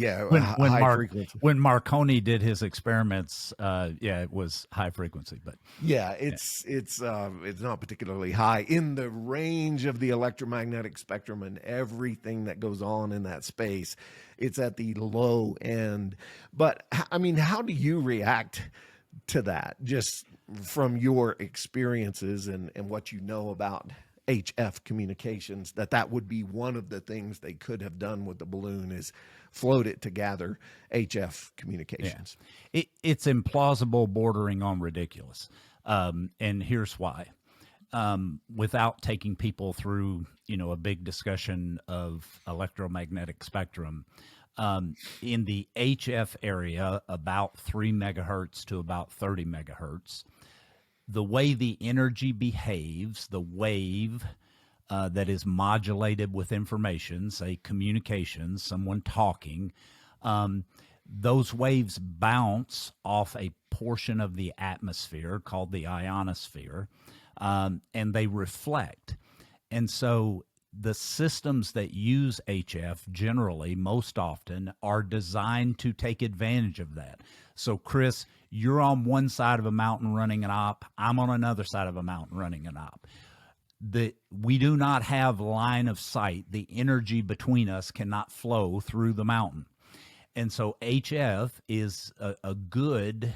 frequency. When Marconi did his experiments, it was high frequency, but it's not particularly high in the range of the electromagnetic spectrum and everything that goes on in that space. It's at the low end. But I mean, how do you react to that, just from your experiences and what you know about HF communications, that would be one of the things they could have done with the balloon, is float it to gather HF communications? Yeah. It's implausible, bordering on ridiculous. And here's why. Without taking people through, a big discussion of electromagnetic spectrum, in the HF area, about 3 megahertz to about 30 megahertz, the way the energy behaves, the wave that is modulated with information, say communications, someone talking, those waves bounce off a portion of the atmosphere called the ionosphere, and they reflect. And so the systems that use HF generally, most often, are designed to take advantage of that. So, Chris, you're on one side of a mountain running an op. I'm on another side of a mountain running an op. We do not have line of sight. The energy between us cannot flow through the mountain. And so HF is a good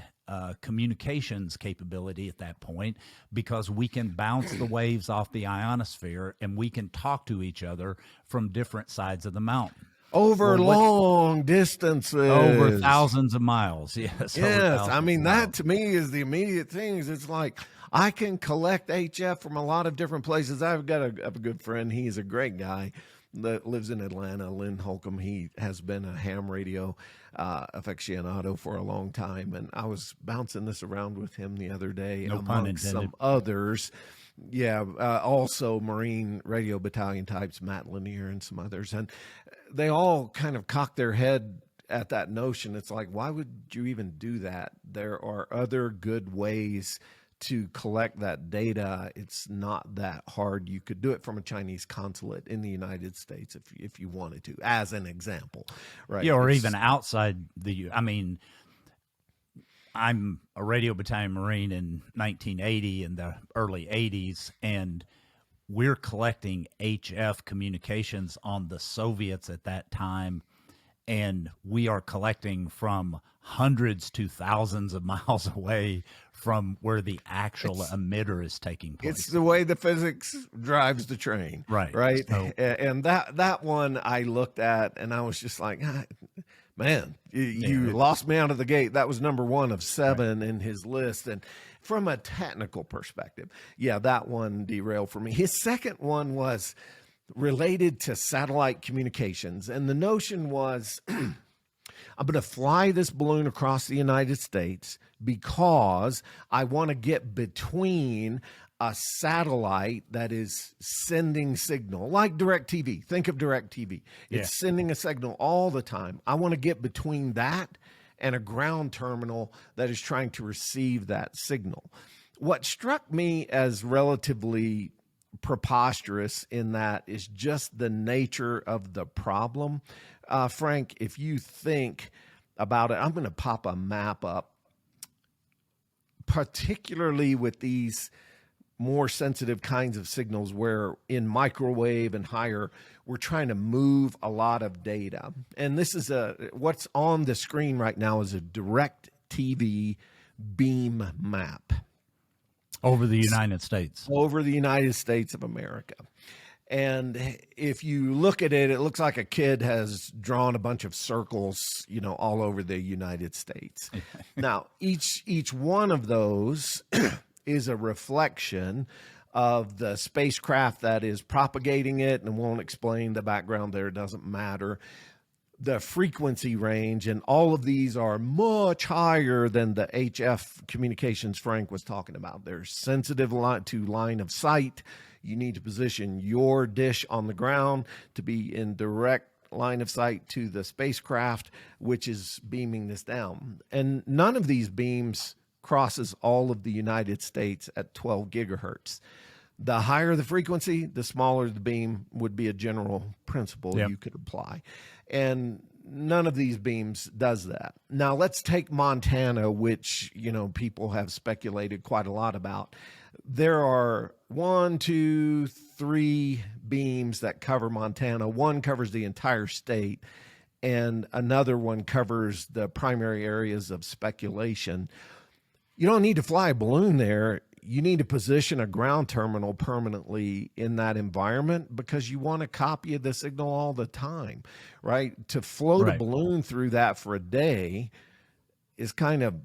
communications capability at that point, because we can bounce the waves off the ionosphere and we can talk to each other from different sides of the mountain. Over long distances. Over thousands of miles, yes. Yes, I mean, that to me is the immediate things. It's like, I can collect HF from a lot of different places. I've got a good friend. He's a great guy that lives in Atlanta, Lynn Holcomb. He has been a ham radio aficionado for a long time, and I was bouncing this around with him the other day, among some others. Yeah, also Marine radio battalion types, Matt Lanier and some others, and they all kind of cocked their head at that notion. It's like, why would you even do that? There are other good ways to collect that data. It's not that hard. You could do it from a Chinese consulate in the United States if you wanted to, as an example, right? Yeah, or even outside I mean, I'm a radio battalion Marine in 1980 in the early 80s, and we're collecting HF communications on the Soviets at that time, and we are collecting from hundreds to thousands of miles away from where the actual emitter is taking place. It's the way the physics drives the train. Right. So, and that one I looked at and I was just like, man, you lost me out of the gate. That was number 1 of 7 in his list. And from a technical perspective, that one derailed for me. His second one was related to satellite communications. And the notion was, I'm going to fly this balloon across the United States because I want to get between a satellite that is sending signal, like DirecTV. Think of DirecTV. It's sending a signal all the time. I want to get between that and a ground terminal that is trying to receive that signal. What struck me as relatively preposterous in that is just the nature of the problem. Frank, if you think about it, I'm going to pop a map up, particularly with these more sensitive kinds of signals where in microwave and higher, we're trying to move a lot of data. And this is what's on the screen right now is a direct TV beam map over the United States. Over the United States of America. And if you look at it, it looks like a kid has drawn a bunch of circles, all over the United States. Now, each one of those is a reflection of the spacecraft that is propagating it, and won't explain the background there, it doesn't matter. The frequency range, and all of these are much higher than the HF communications Frank was talking about. They're sensitive to line of sight. You need to position your dish on the ground to be in direct line of sight to the spacecraft, which is beaming this down. And none of these beams crosses all of the United States at 12 gigahertz. The higher the frequency, the smaller the beam would be a general principle you could apply. And none of these beams does that. Now let's take Montana, which, people have speculated quite a lot about. There are 1, 2, 3 beams that cover Montana. One covers the entire state, and another one covers the primary areas of speculation. You don't need to fly a balloon there. You need to position a ground terminal permanently in that environment because you want a copy of the signal all the time, right? To float a balloon through that for a day is kind of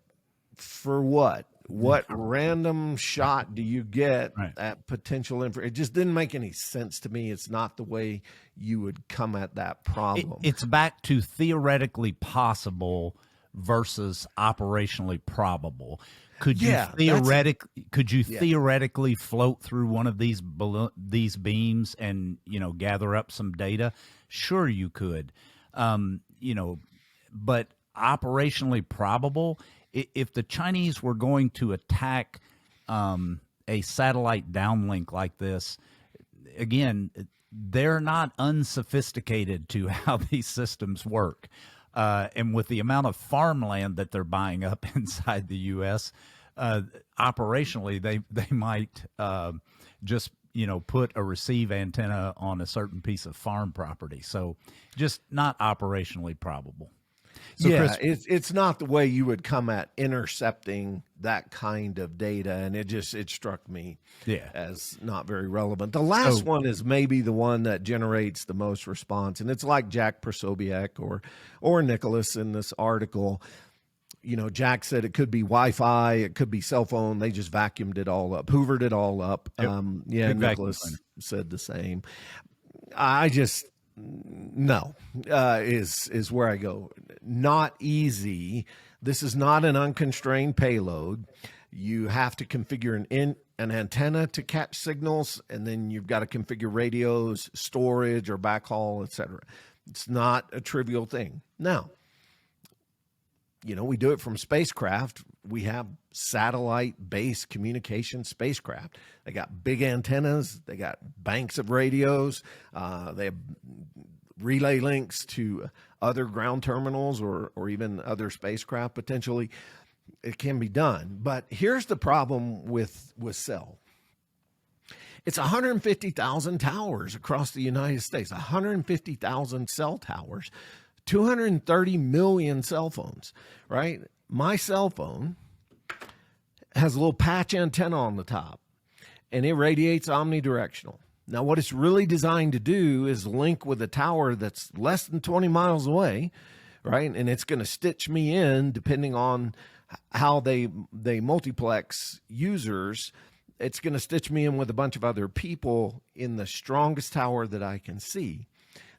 for what? What random shot do you get at potential information? It just didn't make any sense to me. It's not the way you would come at that problem. It's back to theoretically possible versus operationally probable. Could you theoretically float through one of these beams and gather up some data? Sure, you could. But operationally probable. If the Chinese were going to attack a satellite downlink like this, again, they're not unsophisticated to how these systems work. And with the amount of farmland that they're buying up inside the U.S., operationally, they might just put a receive antenna on a certain piece of farm property. So just not operationally probable. So Chris, it's not the way you would come at intercepting that kind of data, and it struck me as not very relevant. The last one is maybe the one that generates the most response, and it's like Jack Prosobiec or Nicholas in this article. Jack said it could be Wi-Fi, it could be cell phone. They just vacuumed it all up, hoovered it all up. Yep. Nicholas said the same. No, is where I go. Not easy. This is not an unconstrained payload. You have to configure an antenna to catch signals, and then you've got to configure radios, storage, or backhaul, etc. It's not a trivial thing. Now, we do it from spacecraft. We have satellite-based communication spacecraft. They got big antennas. They got banks of radios. They have relay links to other ground terminals or even other spacecraft potentially. It can be done. But here's the problem with cell. It's 150,000 towers across the United States, 150,000 cell towers, 230 million cell phones, right? My cell phone has a little patch antenna on the top, and it radiates omnidirectional. Now, what it's really designed to do is link with a tower that's less than 20 miles away, right? And it's going to stitch me in depending on how they multiplex users. It's going to stitch me in with a bunch of other people in the strongest tower that I can see.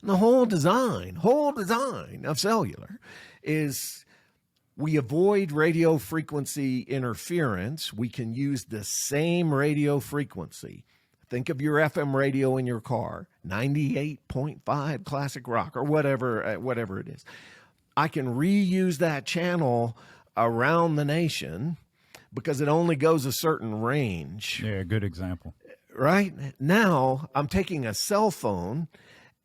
And the whole design of cellular is we avoid radio frequency interference. We can use the same radio frequency. Think of your FM radio in your car, 98.5 classic rock or whatever it is. I can reuse that channel around the nation because it only goes a certain range. Yeah, good example. Right? Now I'm taking a cell phone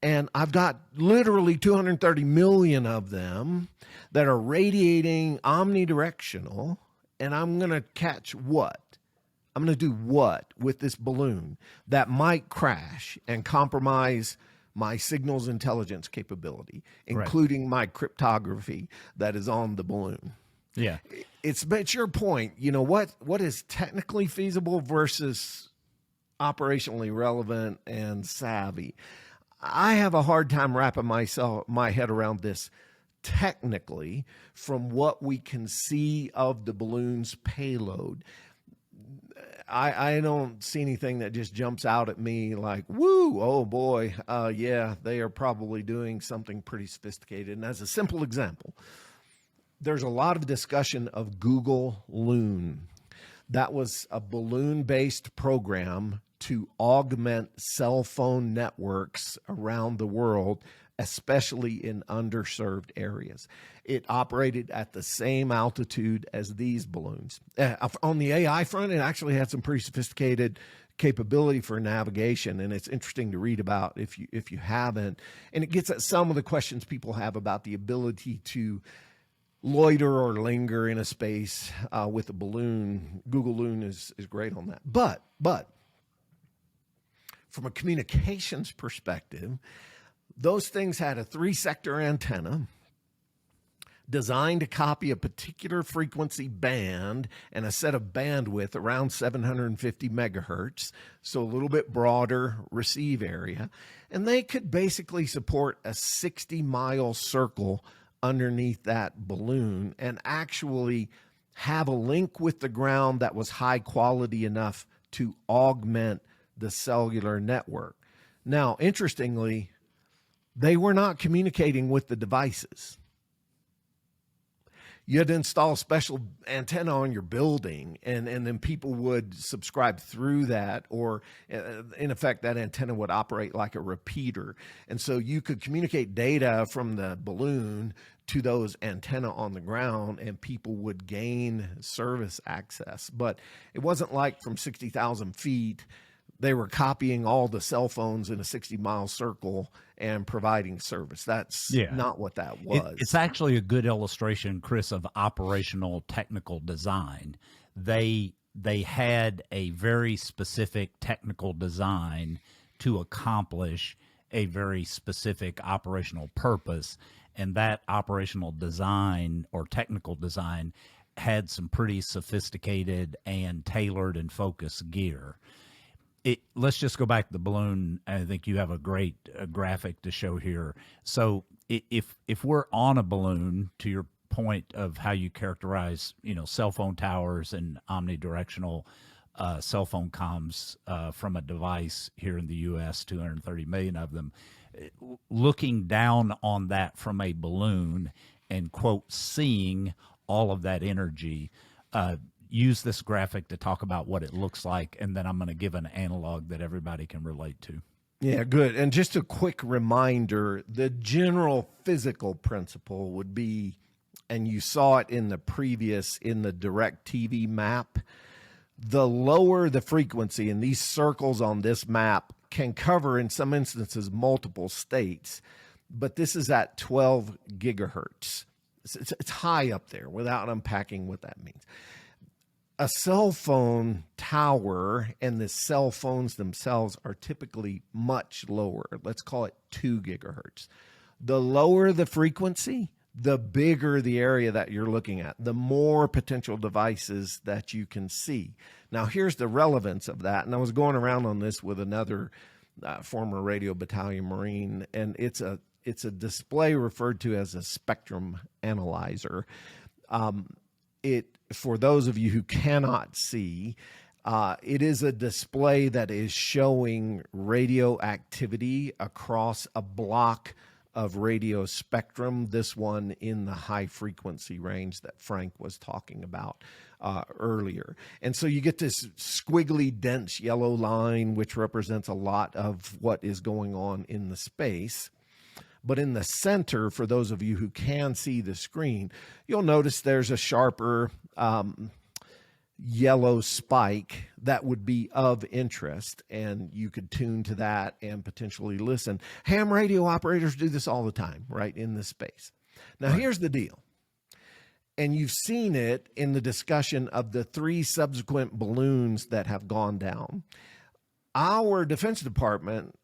and I've got literally 230 million of them that are radiating omnidirectional, and I'm going to catch what? I'm going to do what with this balloon that might crash and compromise my signals intelligence capability, including my cryptography that is on the balloon. Yeah. It's your point. You know, what is technically feasible versus operationally relevant and savvy. I have a hard time wrapping my head around this technically from what we can see of the balloon's payload. I don't see anything that just jumps out at me like, woo, oh boy, yeah, they are probably doing something pretty sophisticated. And as a simple example, there's a lot of discussion of Google Loon. That was a balloon-based program to augment cell phone networks around the world, especially in underserved areas. It operated at the same altitude as these balloons. On the AI front, it actually had some pretty sophisticated capability for navigation, and it's interesting to read about if you haven't. And it gets at some of the questions people have about the ability to loiter or linger in a space with a balloon. Google Loon is great on that. But from a communications perspective, those things had a 3-sector antenna designed to copy a particular frequency band and a set of bandwidth around 750 megahertz, so a little bit broader receive area. And they could basically support a 60-mile circle underneath that balloon and actually have a link with the ground that was high quality enough to augment the cellular network. Now, interestingly, they were not communicating with the devices. You had to install a special antenna on your building, and then people would subscribe through that, or in effect, that antenna would operate like a repeater. And so you could communicate data from the balloon to those antenna on the ground, and people would gain service access. But it wasn't like from 60,000 feet, they were copying all the cell phones in a 60-mile circle and providing service. That's not what that was. It's actually a good illustration, Chris, of operational technical design. They had a very specific technical design to accomplish a very specific operational purpose, and that operational design or technical design had some pretty sophisticated and tailored and focused gear. Let's just go back to the balloon. I think you have a great graphic to show here. So if we're on a balloon, to your point of how you characterize, cell phone towers and omnidirectional cell phone comms from a device here in the U.S., 230 million of them, looking down on that from a balloon and, quote, seeing all of that energy, use this graphic to talk about what it looks like, and then I'm going to give an analog that everybody can relate to. Yeah, good. And just a quick reminder, the general physical principle would be, and you saw it in the DirecTV map, the lower the frequency, and these circles on this map can cover, in some instances, multiple states, but this is at 12 gigahertz. It's high up there without unpacking what that means. A cell phone tower and the cell phones themselves are typically much lower. Let's call it 2 gigahertz. The lower the frequency, the bigger the area that you're looking at, the more potential devices that you can see. Now, here's the relevance of that. And I was going around on this with another former radio battalion Marine, and it's a display referred to as a spectrum analyzer. For those of you who cannot see, it is a display that is showing radio activity across a block of radio spectrum, this one in the high frequency range that Frank was talking about earlier. And so you get this squiggly, dense yellow line, which represents a lot of what is going on in the space. But in the center, for those of you who can see the screen, you'll notice there's a sharper yellow spike that would be of interest, and you could tune to that and potentially listen. Ham radio operators do this all the time, right, in this space. Now, here's the deal. And you've seen it in the discussion of the 3 subsequent balloons that have gone down. Our Defense Department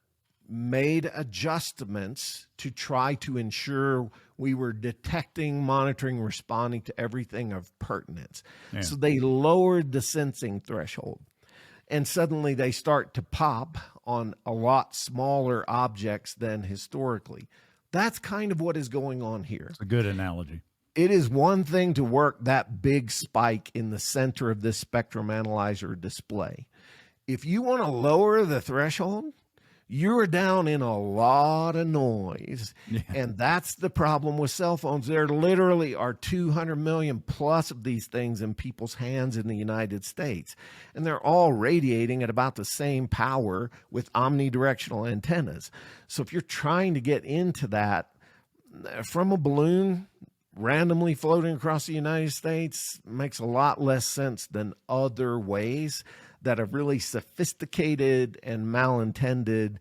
made adjustments to try to ensure we were detecting, monitoring, responding to everything of pertinence. Yeah. So they lowered the sensing threshold. And suddenly they start to pop on a lot smaller objects than historically. That's kind of what is going on here. It's a good analogy. It is one thing to work that big spike in the center of this spectrum analyzer display. If you want to lower the threshold, you're down in a lot of noise. Yeah. And that's the problem with cell phones. There literally are 200 million plus of these things in people's hands in the United States. And they're all radiating at about the same power with omnidirectional antennas. So if you're trying to get into that from a balloon randomly floating across the United States, makes a lot less sense than other ways that a really sophisticated and malintended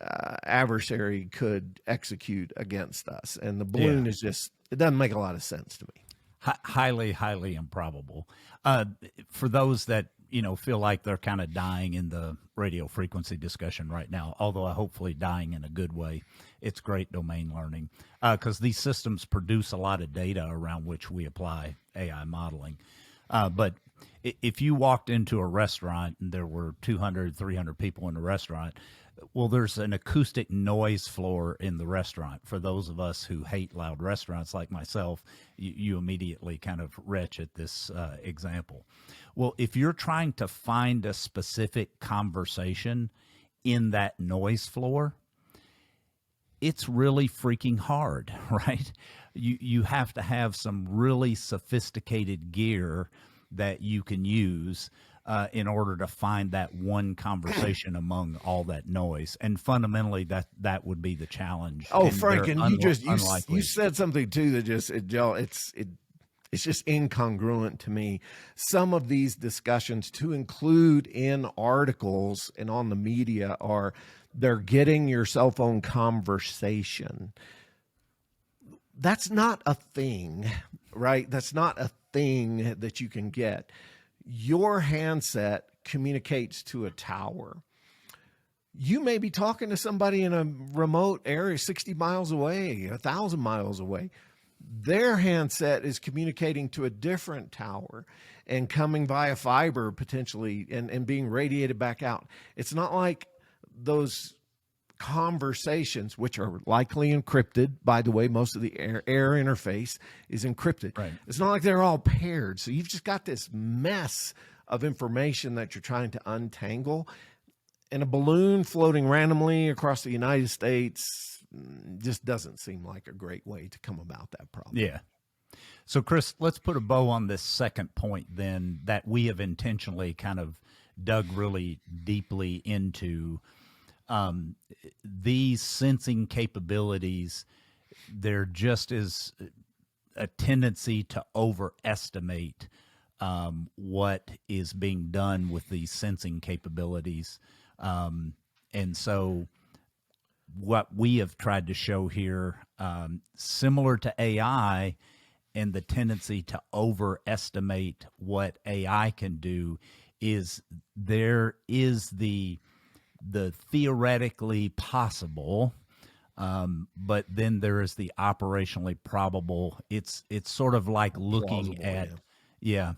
adversary could execute against us. And the balloon is just, it doesn't make a lot of sense to me. Highly, highly improbable. For those that, feel like they're kind of dying in the radio frequency discussion right now, although hopefully dying in a good way, it's great domain learning because these systems produce a lot of data around which we apply AI modeling. But if you walked into a restaurant and there were 200, 300 people in the restaurant, well, there's an acoustic noise floor in the restaurant. For those of us who hate loud restaurants like myself, you immediately kind of retch at this example. Well, if you're trying to find a specific conversation in that noise floor, it's really freaking hard, right? You have to have some really sophisticated gear that you can use in order to find that one conversation among all that noise. And fundamentally, that would be the challenge. Oh, And Frank, they're and you unlikely. said something too that it's just incongruent to me. Some of these discussions to include in articles and on the media are they're getting your cell phone conversation. That's not a thing, right? That's not a thing that you can get. Your handset communicates to a tower. You may be talking to somebody in a remote area, 60 miles away, 1,000 miles away. Their handset is communicating to a different tower and coming via fiber potentially and being radiated back out. It's not like those conversations, which are likely encrypted. By the way, most of the air interface is encrypted. Right. It's not like they're all paired. So you've just got this mess of information that you're trying to untangle. And a balloon floating randomly across the United States just doesn't seem like a great way to come about that problem. Yeah. So, Chris, let's put a bow on this second point then that we have intentionally kind of dug really deeply into. These sensing capabilities, there just is a tendency to overestimate what is being done with these sensing capabilities. And so what we have tried to show here, similar to AI and the tendency to overestimate what AI can do, is there is the theoretically possible, but then there is the operationally probable. It's sort of like looking Plausible, at,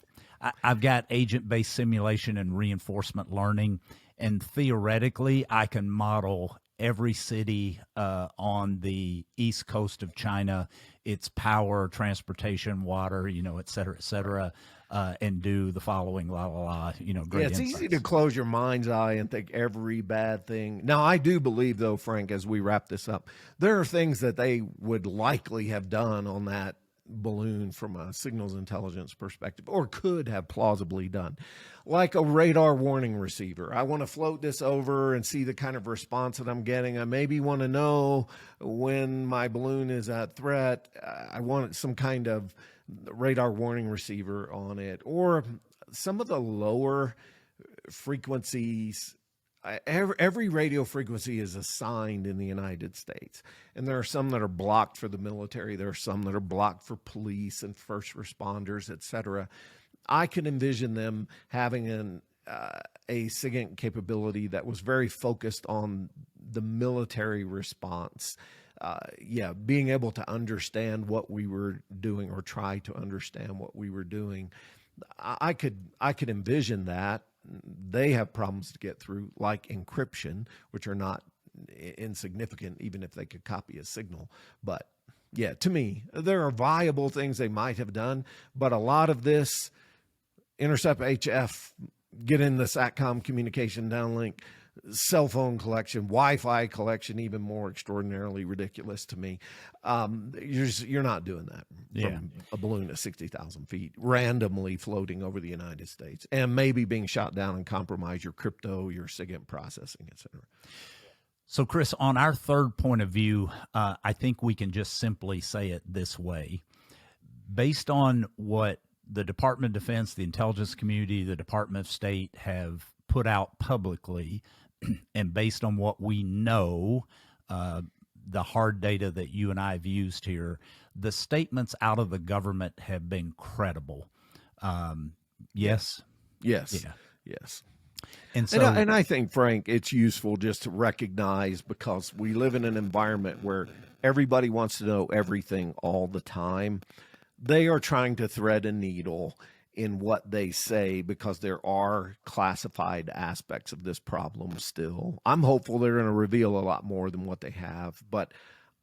I've got agent-based simulation and reinforcement learning, and theoretically I can model every city on the east coast of China, its power, transportation, water, et cetera, and do the following, great it's insights. easy to close your mind's eye and think every bad thing. Now, I do believe, though, Frank, as we wrap this up, there are things that they would likely have done on that balloon from a signals intelligence perspective, or could have plausibly done, like a radar warning receiver. I want to float this over and see the kind of response that I'm getting. I maybe want to know when my balloon is at threat. I want some kind of radar warning receiver on it, or some of the lower frequencies every radio frequency is assigned in the United States. And there are some that are blocked for the military. There are some that are blocked for police and first responders, et cetera. I can envision them having a SIGINT capability that was very focused on the military response. Being able to understand what we were doing, or try to understand what we were doing. I could envision that. They have problems to get through, like encryption, which are not insignificant, even if they could copy a signal. But yeah, to me, there are viable things they might have done, but a lot of this intercept HF, get in the SATCOM communication downlink, cell phone collection, Wi-Fi collection, even more extraordinarily ridiculous to me. You're not doing that from a balloon at 60,000 feet, randomly floating over the United States, and maybe being shot down and compromise your crypto, your SIGINT processing, et cetera. So, Chris, on our third point of view, I think we can just simply say it this way. Based on what the Department of Defense, the intelligence community, the Department of State have put out publicly, and based on what we know, the hard data that you and I have used here, the statements out of the government have been credible. Yes? Yes. Yeah. Yes. And so, and I think, Frank, it's useful just to recognize, because we live in an environment where everybody wants to know everything all the time. They are trying to thread a needle in what they say, because there are classified aspects of this problem still. I'm hopeful they're going to reveal a lot more than what they have, but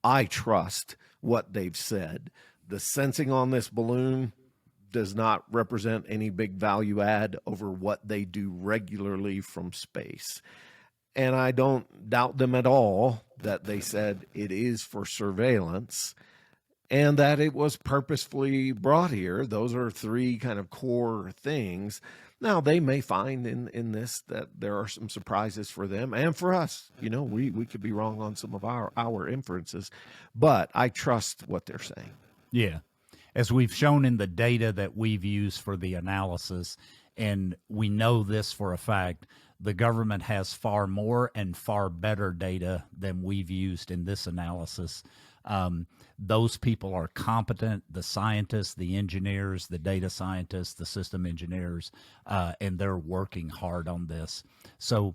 I trust what they've said. The sensing on this balloon does not represent any big value add over what they do regularly from space. And I don't doubt them at all that they said it is for surveillance, and that it was purposefully brought here. Those are three kind of core things. Now, they may find in this that there are some surprises for them and for us. You know, we could be wrong on some of our inferences, but I trust what they're saying. Yeah. As we've shown in the data that we've used for the analysis, and we know this for a fact, the government has far more and far better data than we've used in this analysis. Those people are competent, the scientists, the engineers, the data scientists, the system engineers, and they're working hard on this. So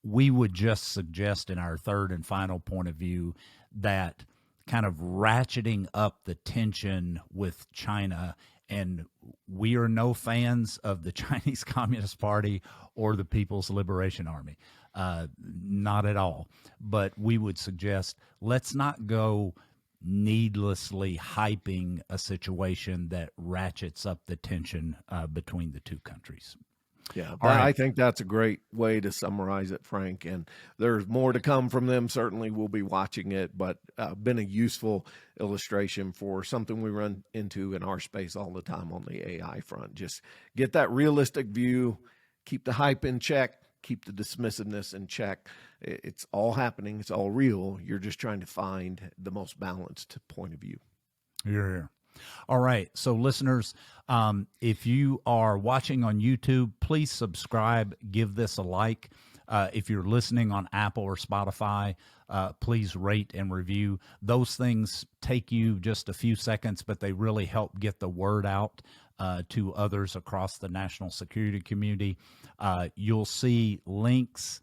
we would just suggest in our third and final point of view that kind of ratcheting up the tension with China, and we are no fans of the Chinese Communist Party or the People's Liberation Army, not at all. But we would suggest let's not go needlessly hyping a situation that ratchets up the tension between the two countries. Yeah, All right. I think that's a great way to summarize it, Frank. And there's more to come from them. Certainly, we'll be watching it, but been a useful illustration for something we run into in our space all the time on the AI front. Just get that realistic view, keep the hype in check, keep the dismissiveness in check. It's all happening. It's all real. You're just trying to find the most balanced point of view. Yeah. All right. So listeners, if you are watching on YouTube, please subscribe, give this a like. If you're listening on Apple or Spotify, please rate and review. Those things take you just a few seconds, but they really help get the word out to others across the national security community. You'll see links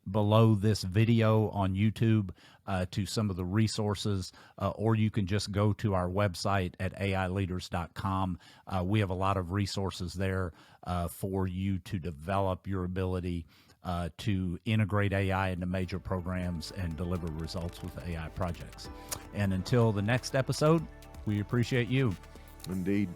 below this video on YouTube to some of the resources, or you can just go to our website at ai4Leaders.com. We have a lot of resources there for you to develop your ability to integrate AI into major programs and deliver results with AI projects. And until the next episode, we appreciate you. Indeed.